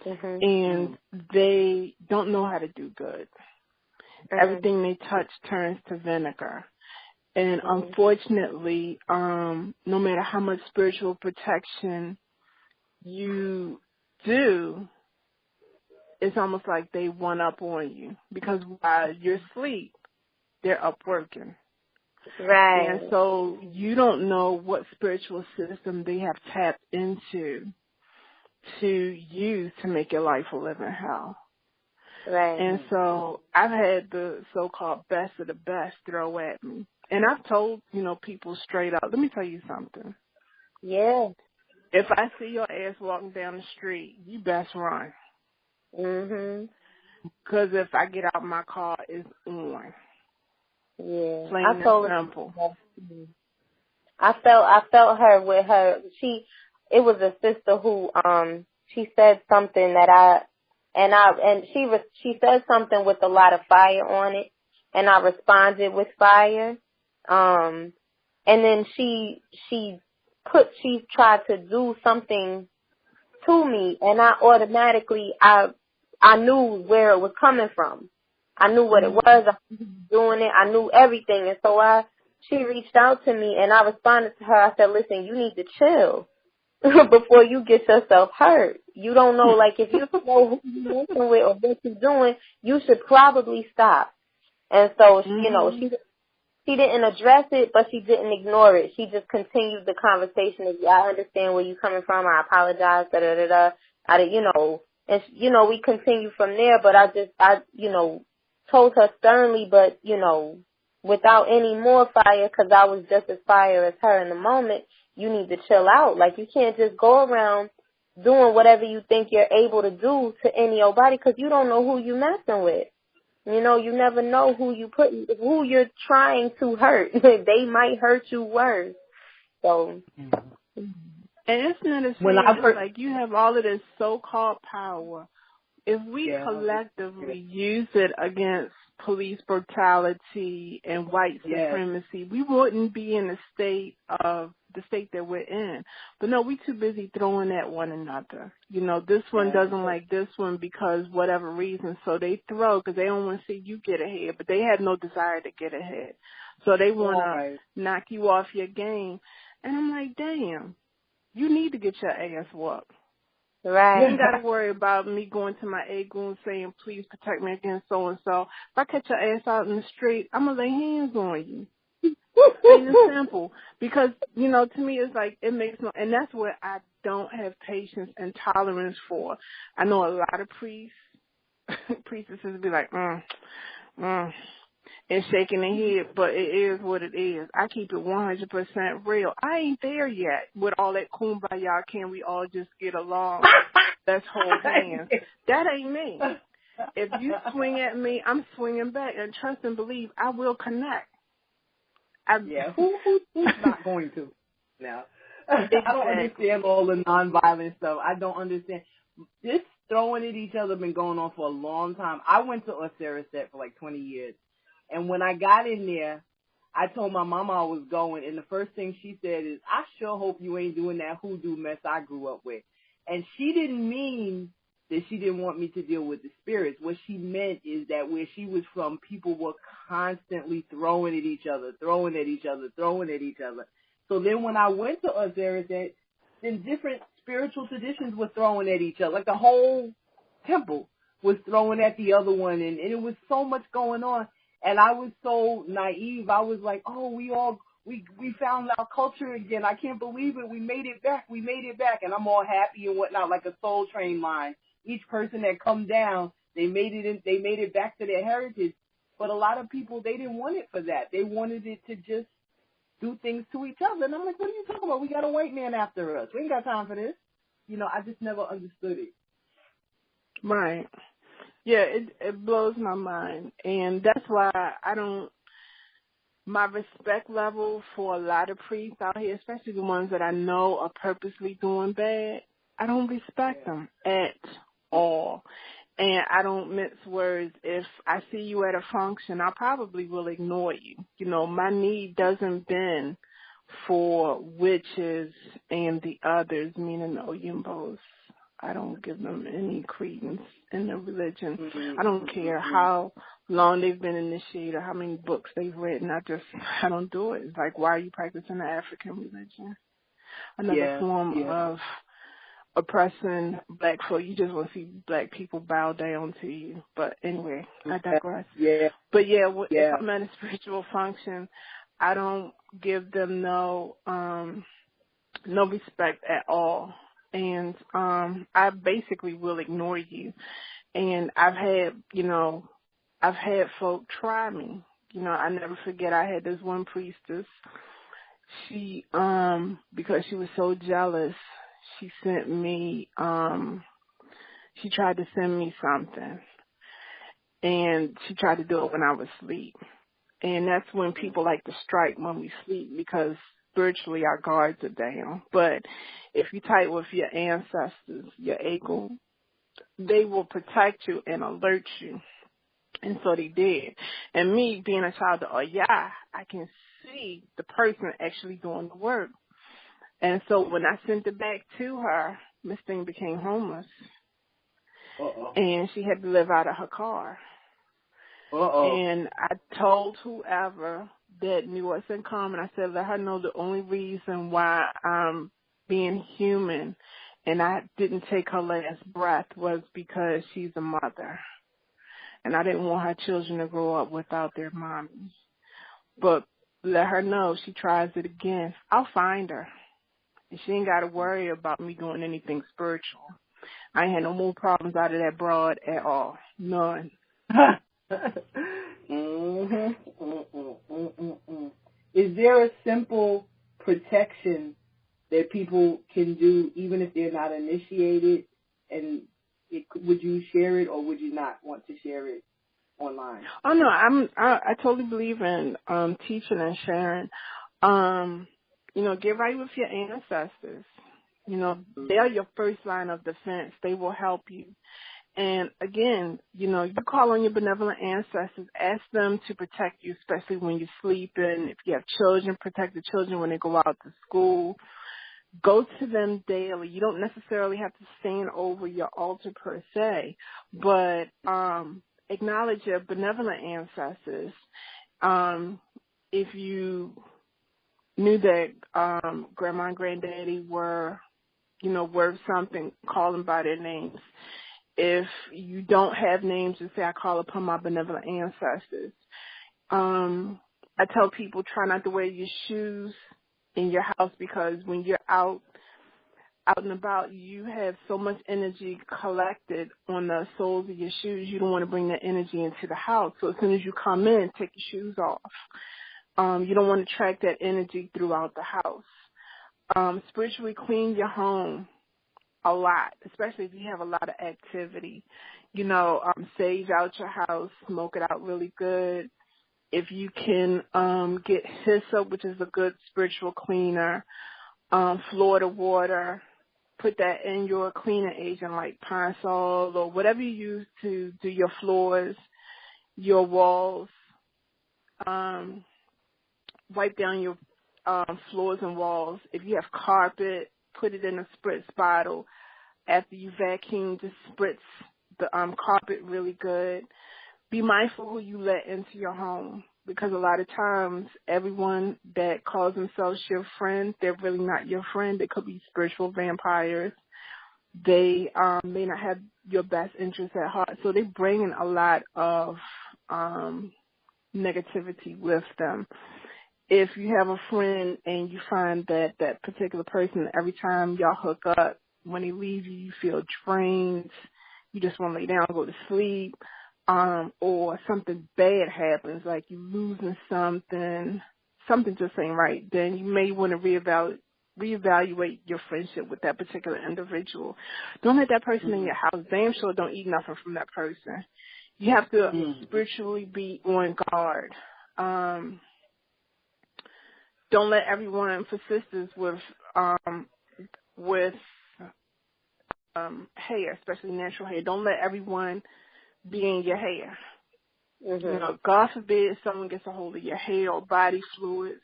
Speaker 3: And they don't know how to do good. Everything they touch turns to vinegar. And unfortunately, no matter how much spiritual protection you do, it's almost like they one up on you because while you're asleep, they're up working.
Speaker 2: Right.
Speaker 3: And so you don't know what spiritual system they have tapped into to use to make your life a living hell.
Speaker 2: Right.
Speaker 3: And so I've had the so-called best of the best throw at me. And I've told, people straight up, let me tell you something.
Speaker 2: Yeah.
Speaker 3: If I see your ass walking down the street, you best run. Because if I get out my car, it's on.
Speaker 2: Yeah.
Speaker 3: Plain and simple.
Speaker 2: I felt her with her. It was a sister who, she said something she said something with a lot of fire on it, and I responded with fire. And then she tried to do something to me, and I automatically, I knew where it was coming from. I knew what it was. I was doing it. I knew everything. And so she reached out to me, and I responded to her. I said, listen, you need to chill before you get yourself hurt. You don't know, if you don't know who you're working with or what you're doing, you should probably stop. And so, she didn't address it, but she didn't ignore it. She just continued the conversation. I understand where you're coming from. I apologize, da-da-da-da. And, we continued from there, but I told her sternly, but, without any more fire, because I was just as fire as her in the moment, you need to chill out. You can't just go around doing whatever you think you're able to do to any old body, because you don't know who you're messing with. You never know who you're trying to hurt. They might hurt you worse. So.
Speaker 3: And isn't it a shame? It's like you have all of this so-called power. If we collectively use it against police brutality and white supremacy, we wouldn't be in the state that we're in. But no, we too busy throwing at one another. You know, this one doesn't like this one because whatever reason, so they throw because they don't want to see you get ahead, but they have no desire to get ahead. So they want to knock you off your game. And I'm like, damn, you need to get your ass whooped.
Speaker 2: Right.
Speaker 3: You ain't got to worry about me going to my A-goon saying, please protect me against so-and-so. If I catch your ass out in the street, I'm going to lay hands on you. Plain and simple. Because, you know, to me, it's like, it makes no, and that's what I don't have patience and tolerance for. I know a lot of priestesses be like, and shaking their head, but it is what it is. I keep it 100% real. I ain't there yet with all that kumbaya, can we all just get along? Let's hold hands. That ain't me. If you swing at me, I'm swinging back, and trust and believe I will connect.
Speaker 4: Who's not going to? Now, I don't understand all the nonviolent stuff. I don't understand. This throwing at each other been going on for a long time. I went to Ancestral for like 20 years. And when I got in there, I told my mama I was going, and the first thing she said is, I sure hope you ain't doing that hoodoo mess I grew up with. And she didn't mean that she didn't want me to deal with the spirits. What she meant is that where she was from, people were constantly throwing at each other. So then when I went to Ancestral, then different spiritual traditions were throwing at each other. Like the whole temple was throwing at the other one, and it was so much going on. And I was so naive. I was like, oh, we found our culture again. I can't believe it. We made it back. And I'm all happy and whatnot, like a Soul Train line. Each person that come down, they made it back to their heritage. But a lot of people, they didn't want it for that. They wanted it to just do things to each other. And I'm like, what are you talking about? We got a white man after us. We ain't got time for this. You know, I just never understood it.
Speaker 3: Right. Yeah, it blows my mind. And that's why my respect level for a lot of priests out here, especially the ones that I know are purposely doing bad, I don't respect them at all. And I don't mince words. If I see you at a function, I probably will ignore you. You know, my knee doesn't bend for witches and the others, meaning the Oyimbos. I don't give them any credence in the religion. I don't care how long they've been initiated, how many books they've written. I don't do it. It's like, why are you practicing the African religion? Another form of oppressing black folk. You just want to see black people bow down to you. But anyway, I digress.
Speaker 4: Yeah.
Speaker 3: But if I'm at a spiritual function, I don't give them no respect at all. And I basically will ignore you. And I've had folk try me. You know, I never forget I had this one priestess. She, because she was so jealous, she sent me, she tried to send me something. And she tried to do it when I was asleep. And that's when people like to strike when we sleep, because spiritually our guards are down. But if you type with your ancestors, your eagle, they will protect you and alert you. And so they did. And me being a child of Oya, I can see the person actually doing the work. And so when I sent it back to her, Miss Thing became homeless. And she had to live out of her car. And I told whoever that knew us in common, I said, let her know the only reason why I'm being human and I didn't take her last breath was because she's a mother. And I didn't want her children to grow up without their mommy. But let her know she tries it again, I'll find her. And she ain't got to worry about me doing anything spiritual. I ain't had no more problems out of that broad at all. None.
Speaker 4: Is there a simple protection that people can do even if they're not initiated? And would you share it or would you not want to share it online?
Speaker 3: Oh no, I totally believe in teaching and sharing. You know, get right with your ancestors. You know, they are your first line of defense. They will help you. And again, you know, you call on your benevolent ancestors, ask them to protect you, especially when you're sleeping. If you have children, protect the children when they go out to school. Go to them daily. You don't necessarily have to stand over your altar per se, but acknowledge your benevolent ancestors. If you knew that grandma and granddaddy were, you know, worth something, call them by their names. If you don't have names, just say, I call upon my benevolent ancestors. I tell people, try not to wear your shoes in your house, because when you're out and about, you have so much energy collected on the soles of your shoes. You don't want to bring that energy into the house. So as soon as you come in, take your shoes off. You don't want to track that energy throughout the house. Spiritually clean your home a lot, especially if you have a lot of activity. You know, sage out your house, smoke it out really good. If you can get hyssop, which is a good spiritual cleaner, Florida water, put that in your cleaning agent like Pine Sol or whatever you use to do your floors, your walls. Wipe down your floors and walls. If you have carpet, put it in a spritz bottle. After you vacuum, just spritz the carpet really good. Be mindful who you let into your home, because a lot of times everyone that calls themselves your friend, they're really not your friend. They could be spiritual vampires. They may not have your best interests at heart. So they bring in a lot of negativity with them. If you have a friend and you find that that particular person, every time y'all hook up, when they leave you, you feel drained, you just want to lay down and go to sleep, or something bad happens, like you losing something just ain't right, then you may want to reevaluate your friendship with that particular individual. Don't let that person in your house. Damn sure don't eat nothing from that person. You have to spiritually be on guard. Don't let everyone, for sisters with hair, especially natural hair, don't let everyone be in your hair. Mm-hmm. You know, God forbid someone gets a hold of your hair or body fluids.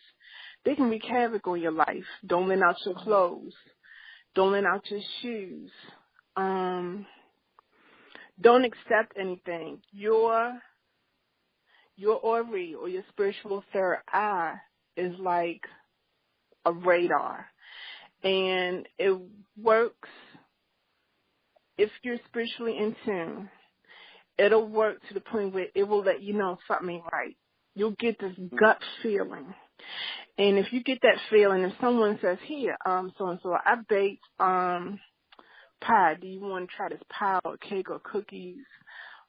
Speaker 3: They can wreak havoc on your life. Don't lend out your clothes. Don't lend out your shoes. Don't accept anything. Your Ori, or your spiritual third eye, is like a radar. And it works if you're spiritually in tune. It'll work to the point where it will let you know something ain't right. You'll get this gut feeling. And if you get that feeling, if someone says, here, so-and-so, I baked pie. Do you want to try this pie or cake or cookies?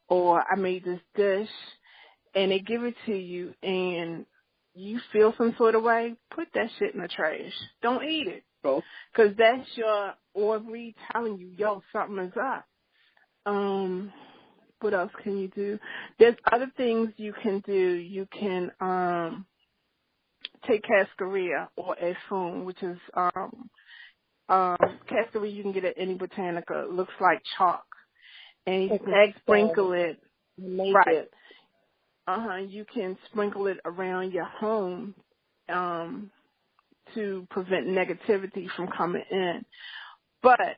Speaker 3: Or I made this dish, and they give it to you, and you feel some sort of way, put that shit in the trash. Don't eat it. Because that's your Ori telling you, yo, something is up. What else can you do? There's other things you can do. You can take cascarilla or efun, which is cascarilla you can get at any botanica. It looks like chalk. And you can sprinkle it. Right. You can sprinkle it around your home to prevent negativity from coming in. But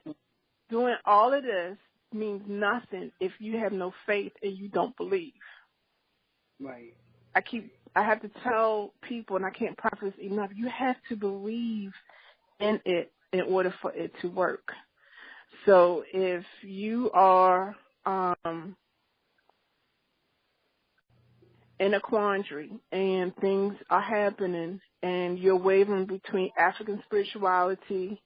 Speaker 3: doing all of this means nothing if you have no faith and you don't believe.
Speaker 4: Right.
Speaker 3: I have to tell people, and I can't preface enough, you have to believe in it in order for it to work. So if you are in a quandary and things are happening and you're wavering between African spirituality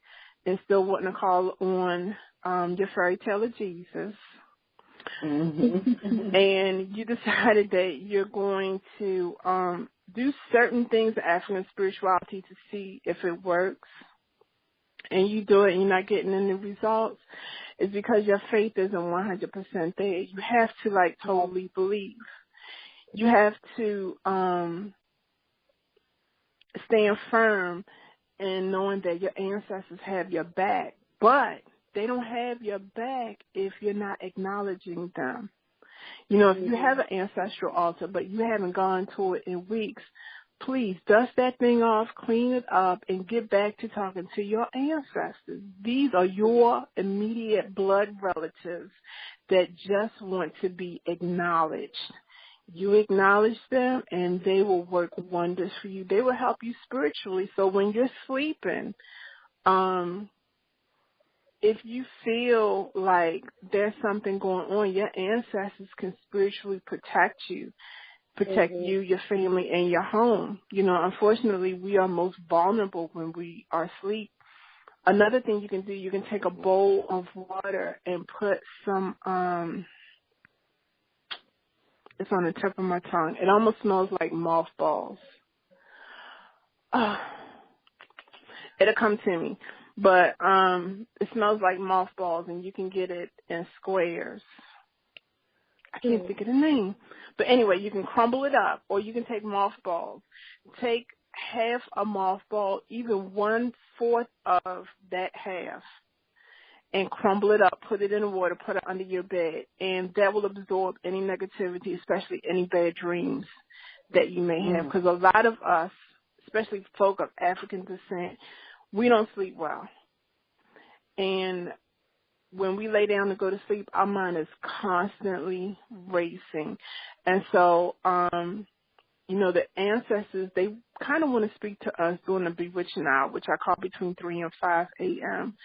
Speaker 3: and still wanting to call on your fairy tale of Jesus, and you decided that you're going to do certain things in African spirituality to see if it works, and you do it and you're not getting any results, it's because your faith isn't 100% there. You have to, totally believe. You have to stand firm and knowing that your ancestors have your back, but they don't have your back if you're not acknowledging them. You know, if you have an ancestral altar, but you haven't gone to it in weeks, please dust that thing off, clean it up, and get back to talking to your ancestors. These are your immediate blood relatives that just want to be acknowledged. You acknowledge them, and they will work wonders for you. They will help you spiritually. So when you're sleeping, if you feel like there's something going on, your ancestors can spiritually protect you, your family, and your home. You know, unfortunately, we are most vulnerable when we are asleep. Another thing you can do, you can take a bowl of water and put some, it's on the tip of my tongue. It almost smells like mothballs. It'll come to me. But it smells like mothballs, and you can get it in squares. I can't think of the name. But anyway, you can crumble it up, or you can take mothballs. Take half a mothball, even 1/4 of that half, and crumble it up, put it in the water, put it under your bed, and that will absorb any negativity, especially any bad dreams that you may have. Because a lot of us, especially folk of African descent, we don't sleep well. And when we lay down to go to sleep, our mind is constantly racing. And so, you know, the ancestors, they kind of want to speak to us during the bewitching hour, which I call between 3 and 5 a.m.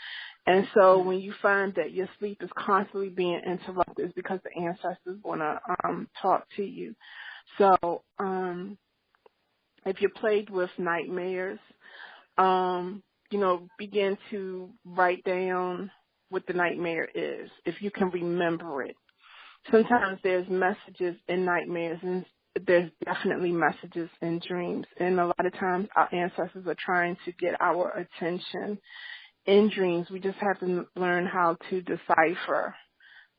Speaker 3: And so when you find that your sleep is constantly being interrupted, it's because the ancestors want to talk to you. So if you're plagued with nightmares, you know, begin to write down what the nightmare is, if you can remember it. Sometimes there's messages in nightmares, and there's definitely messages in dreams. And a lot of times our ancestors are trying to get our attention in dreams. We just have to learn how to decipher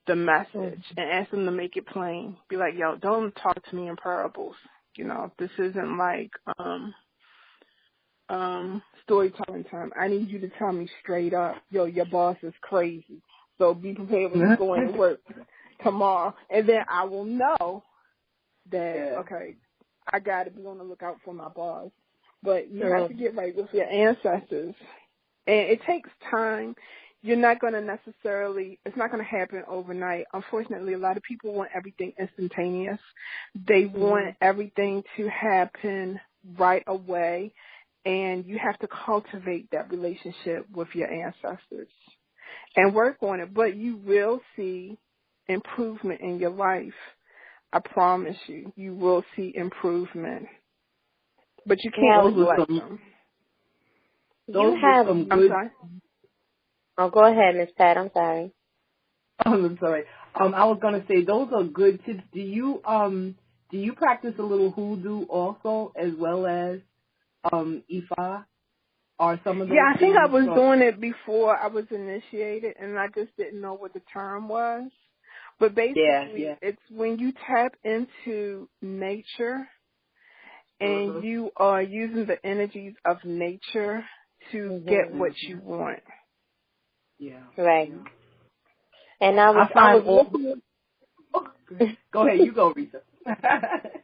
Speaker 3: the message and ask them to make it plain. Be like, yo, don't talk to me in parables. You know, this isn't like storytelling time. I need you to tell me straight up, yo, your boss is crazy. So be prepared when you go into work tomorrow. And then I will know that, okay, I got to be on the lookout for my boss. But you have to get right with your ancestors. And it takes time. You're not going to necessarily, it's not going to happen overnight. Unfortunately, a lot of people want everything instantaneous. They want everything to happen right away. And you have to cultivate that relationship with your ancestors and work on it. But you will see improvement in your life. I promise you, you will see improvement. But you can't neglect them.
Speaker 2: You have some good. Oh, go ahead, Miss Pat. I'm sorry.
Speaker 4: I'm sorry. I was gonna say those are good tips. Do you practice a little hoodoo also, as well as Ifa, or some of those?
Speaker 3: Yeah, I think I was doing it before I was initiated, and I just didn't know what the term was. But basically, it's when you tap into nature, and you are using the energies of nature to get what you want.
Speaker 2: Yeah. Right. And I was looking.
Speaker 4: Go ahead, you go, Rita.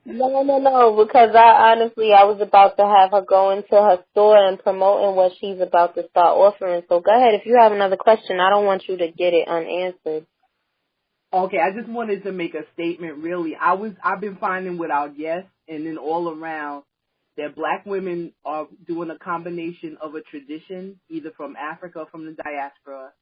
Speaker 2: No, because I was about to have her go into her store and promoting what she's about to start offering. So go ahead. If you have another question, I don't want you to get it unanswered.
Speaker 4: Okay, I just wanted to make a statement, really. I've been finding with our guests and then all around that black women are doing a combination of a tradition, either from Africa or from the diaspora,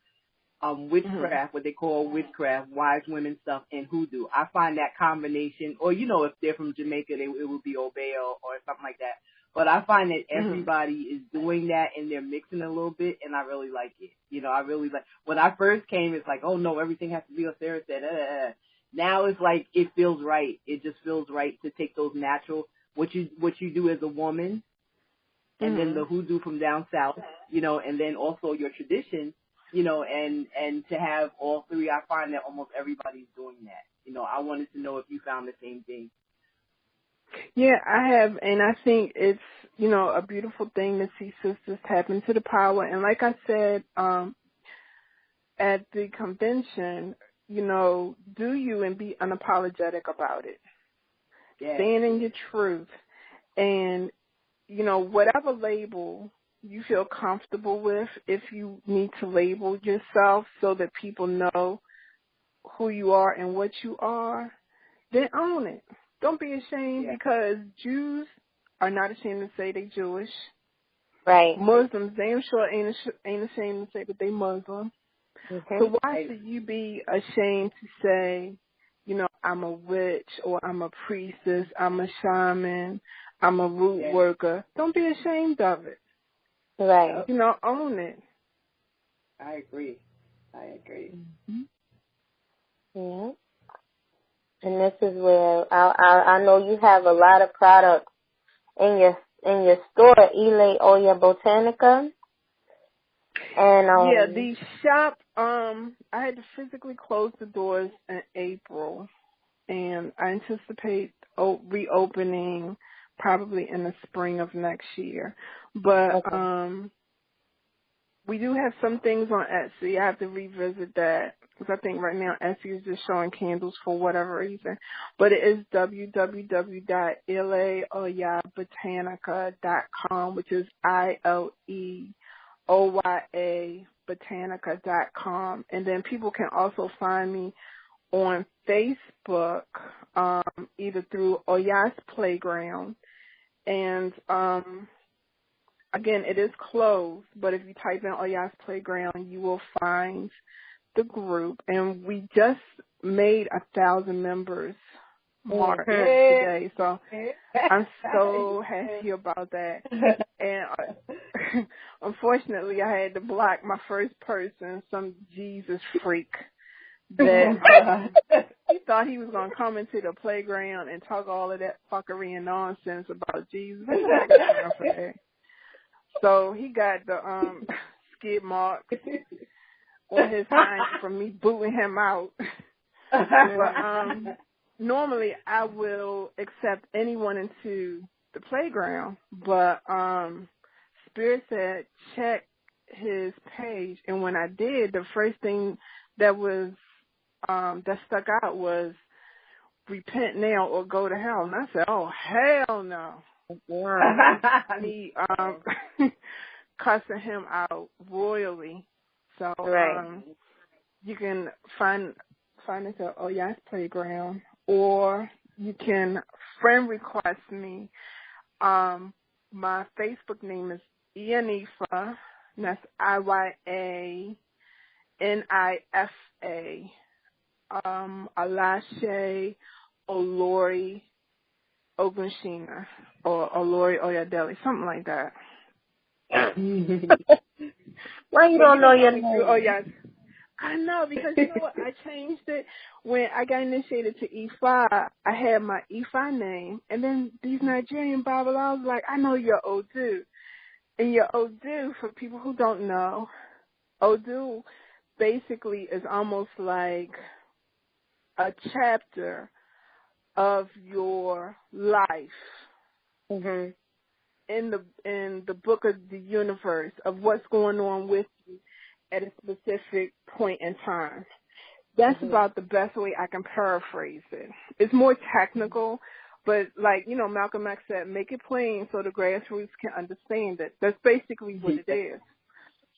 Speaker 4: witchcraft, what they call witchcraft, wise women stuff, and hoodoo. I find that combination, or, you know, if they're from Jamaica, it would be Obeah or something like that. But I find that everybody is doing that, and they're mixing a little bit, and I really like it. You know, I really like. When I first came, it's like, oh no, everything has to be what Sarah said. Now it's like it feels right. It just feels right to take those natural, what you do as a woman, and then the hoodoo from down south, you know, and then also your tradition, you know, and to have all three. I find that almost everybody's doing that. You know, I wanted to know if you found the same thing.
Speaker 3: Yeah, I have, and I think it's, a beautiful thing to see sisters tap into the power. And like I said, at the convention, do you and be unapologetic about it.
Speaker 4: Yeah.
Speaker 3: Stand in your truth. And, whatever label you feel comfortable with, if you need to label yourself so that people know who you are and what you are, then own it. Don't be ashamed, because Jews are not ashamed to say they're Jewish.
Speaker 2: Right.
Speaker 3: Muslims, damn sure ain't ashamed to say that they Muslim.
Speaker 2: Mm-hmm.
Speaker 3: So why should you be ashamed to say, I'm a witch, or I'm a priestess, I'm a shaman, I'm a root worker? Don't be ashamed of it.
Speaker 2: Right.
Speaker 3: Own it.
Speaker 4: I agree.
Speaker 3: Mm-hmm.
Speaker 2: Yeah. And this is where I know you have a lot of products in your store, Ile Oya Botanica. And
Speaker 3: the shop, I had to physically close the doors in April, and I anticipate reopening probably in the spring of next year. But we do have some things on Etsy. I have to revisit that, because I think right now Etsy is just showing candles for whatever reason. But it is www.ileoyabotanica.com, which is ILEOYA botanica.com. And then people can also find me on Facebook, either through Oya's Playground. And again, it is closed, but if you type in Oya's Playground, you will find the group. And we just made 1,000 members mark today, so I'm so happy about that. And unfortunately, I had to block my first person, some Jesus freak, that he thought he was going to come into the playground and talk all of that fuckery and nonsense about Jesus. I got time for that. So he got the skid mark on his hand from me booting him out. But normally I will accept anyone into the playground, but Spirit said check his page, and when I did, the first thing that was that stuck out was repent now or go to hell. And I said, oh, hell no. Me cussing him out royally. So you can find us at Oya's Playground, or you can friend request me. My Facebook name is Ianifa, and that's IYANIFA. Alashe Olori Ogunshina, or Olori Oyadeli, something like that.
Speaker 2: Why you don't know your name?
Speaker 3: Oh, yes. I know, because you know what? I changed it when I got initiated to Ifa. I had my Ifa name, and then these Nigerian Bible, I was like, I know you're Odu. And your Odu, for people who don't know, Odu basically is almost like a chapter of your life in the book of the universe, of what's going on with you at a specific point in time. That's about the best way I can paraphrase it. It's more technical, but like, Malcolm X said, make it plain so the grassroots can understand it. That's basically what it is.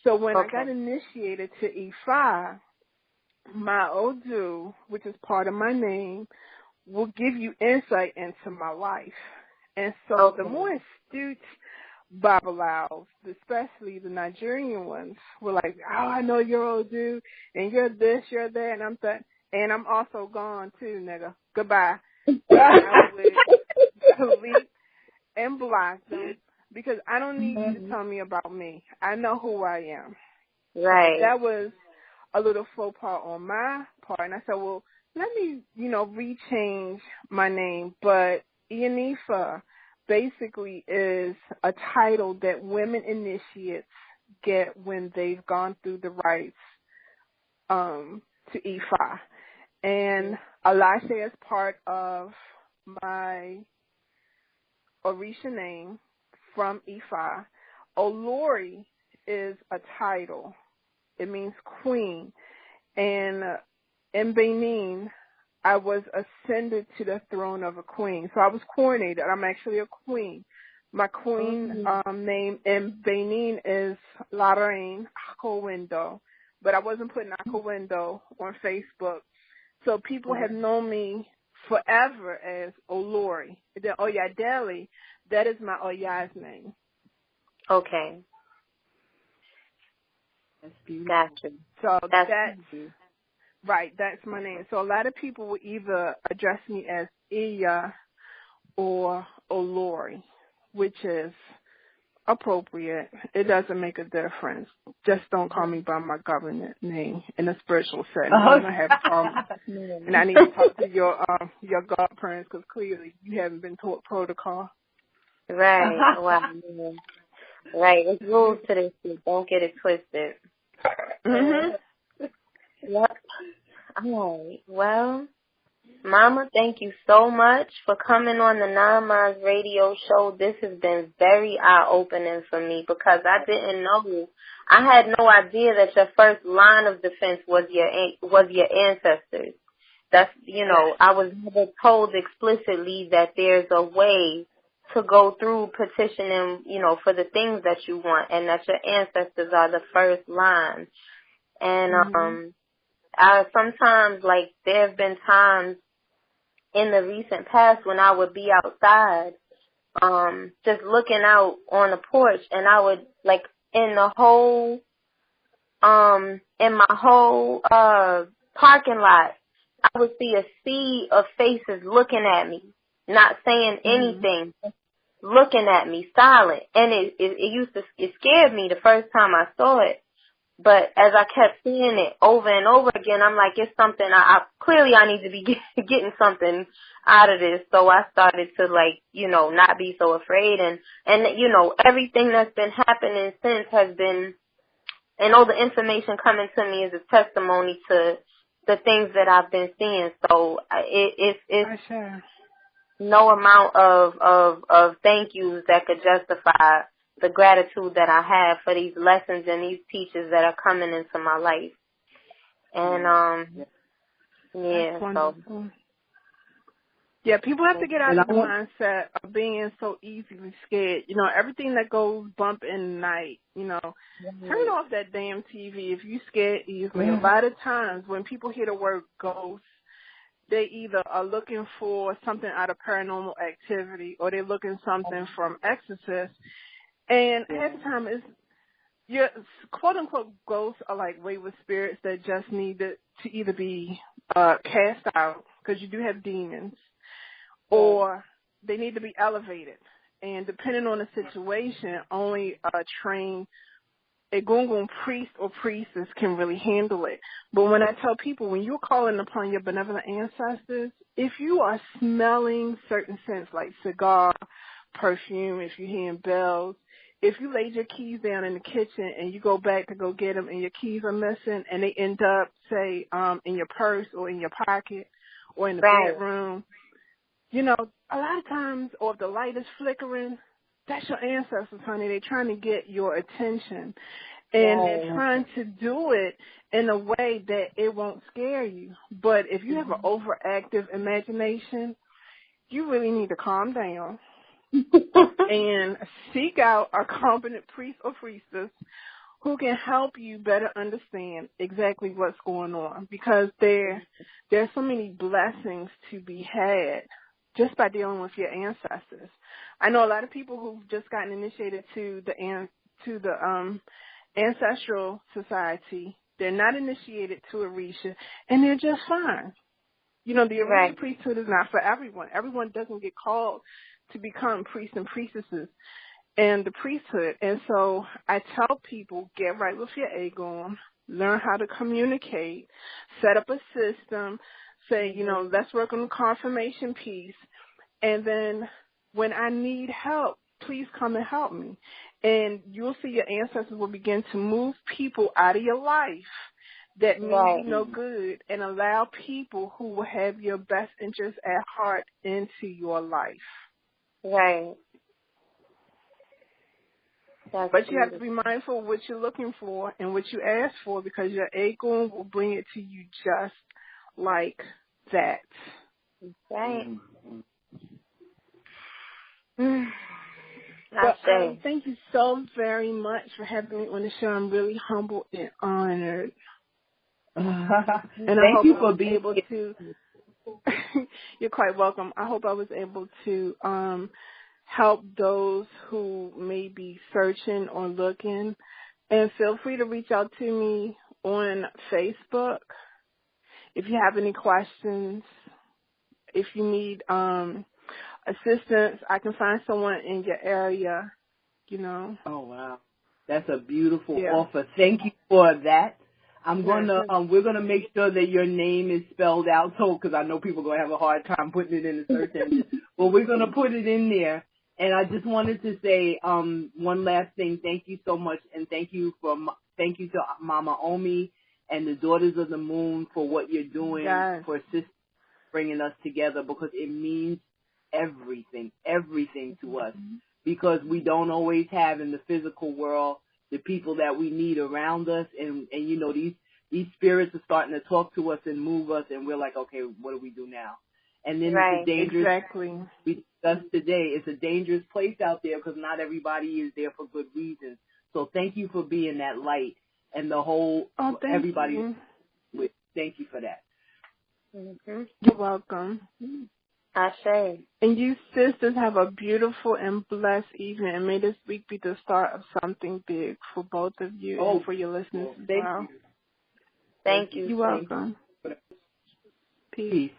Speaker 3: So when I got initiated to E5, my Odu, which is part of my name, will give you insight into my life. And so the more astute Babalawos, especially the Nigerian ones, were like, oh, I know you're Odu, and you're this, you're that, and I'm also gone too, nigga. Goodbye. I would delete and block them, because I don't need you to tell me about me. I know who I am.
Speaker 2: Right.
Speaker 3: That was a little faux pas on my part, and I said, well, let me, rechange my name. But Ianifa basically is a title that women initiates get when they've gone through the rites to Ifa. And Alashe is part of my Orisha name from Ifa. Olori is a title. It means queen. And in Benin, I was ascended to the throne of a queen. So I was coronated. I'm actually a queen. My queen name in Benin is La Reine Akowendo. But I wasn't putting Akowendo on Facebook. So people have known me forever as Olori. The Oyadeli, that is my Oya's name.
Speaker 2: Okay.
Speaker 4: That's beautiful.
Speaker 2: Gotcha.
Speaker 3: So
Speaker 2: that's
Speaker 3: right, that's my name. So a lot of people will either address me as Iya or Olori, which is appropriate. It doesn't make a difference. Just don't call me by my government name in a spiritual setting. I'm gonna have and I need to talk to your godparents because clearly you haven't been taught protocol.
Speaker 2: Right. Wow. Right. There's rules to this shit. Don't get it twisted. Yep. All right. Well, Mama, thank you so much for coming on the Nine Minds radio show. This has been very eye-opening for me because I didn't know. I had no idea that your first line of defense was your ancestors. That's, I was never told explicitly that there's a way to go through petitioning, for the things that you want and that your ancestors are the first line. And, I sometimes, there have been times in the recent past when I would be outside, just looking out on the porch, and I would, in my whole parking lot, I would see a sea of faces looking at me, not saying anything, looking at me, silent. And it scared me the first time I saw it. But as I kept seeing it over and over again, I'm like, it's something, clearly I need to be getting something out of this. So I started to not be so afraid. And everything that's been happening since has been, and all the information coming to me is a testimony to the things that I've been seeing. So it's no amount of thank yous that could justify the gratitude that I have for these lessons and these teachers that are coming into my life. And,
Speaker 3: Yeah, people have to get out of the mindset of being so easily scared. Everything that goes bump in the night, turn off that damn TV if you scared easily. A lot of times when people hear the word ghost, they either are looking for something out of paranormal activity or they're looking something from Exorcist. And half the time, your quote-unquote ghosts are like wayward spirits that just need to either be cast out, because you do have demons, or they need to be elevated. And depending on the situation, only a trained Egungun priest or priestess can really handle it. But when I tell people, when you're calling upon your benevolent ancestors, if you are smelling certain scents like cigar, perfume, if you're hearing bells, if you laid your keys down in the kitchen and you go back to go get them and your keys are missing and they end up, say, in your purse or in your pocket or in the bedroom, a lot of times, or if the light is flickering, that's your ancestors, honey. They're trying to get your attention. And they're trying to do it in a way that it won't scare you. But if you have an overactive imagination, you really need to calm down and seek out a competent priest or priestess who can help you better understand exactly what's going on, because there's so many blessings to be had just by dealing with your ancestors. I know a lot of people who've just gotten initiated to the Ancestral Society. They're not initiated to Orisha, and they're just fine. The Orisha priesthood is not for everyone. Everyone doesn't get called to become priests and priestesses in the priesthood. And so I tell people, get right with your Egun, learn how to communicate, set up a system, say, let's work on the confirmation piece. And then when I need help, please come and help me. And you'll see your ancestors will begin to move people out of your life that mean you no good, and allow people who will have your best interests at heart into your life.
Speaker 2: Right.
Speaker 3: But you have to be mindful of what you're looking for and what you ask for, because your acorn will bring it to you just like that.
Speaker 2: Right.
Speaker 3: Well, thank you so very much for having me on the show. I'm really humbled and honored. And I hope
Speaker 4: you
Speaker 3: I
Speaker 4: for
Speaker 3: was
Speaker 4: being
Speaker 3: able to. You're quite welcome. I hope I was able to help those who may be searching or looking. And feel free to reach out to me on Facebook if you have any questions. If you need assistance, I can find someone in your area, you know.
Speaker 4: Oh, wow. That's a beautiful offer. Thank you for that. We're gonna make sure that your name is spelled out, so, because I know people are gonna have a hard time putting it in the search engine. But we're gonna put it in there. And I just wanted to say one last thing. Thank you so much, and thank you to Mama Omi and the Daughters of the Moon for what you're doing for sisters, bringing us together, because it means everything to us, because we don't always have in the physical world the people that we need around us, and you know, these spirits are starting to talk to us and move us, and we're like, okay, what do we do now? And then it's a dangerous, we discussed today, it's a dangerous place out there, because not everybody is there for good reasons. So thank you for being that light, and the whole everybody. Thank you for that.
Speaker 3: You're welcome.
Speaker 2: Ashe.
Speaker 3: And you sisters have a beautiful and blessed evening, and may this week be the start of something big for both of you and for your listeners as well.
Speaker 2: Thank you.
Speaker 3: You're welcome.
Speaker 4: Peace.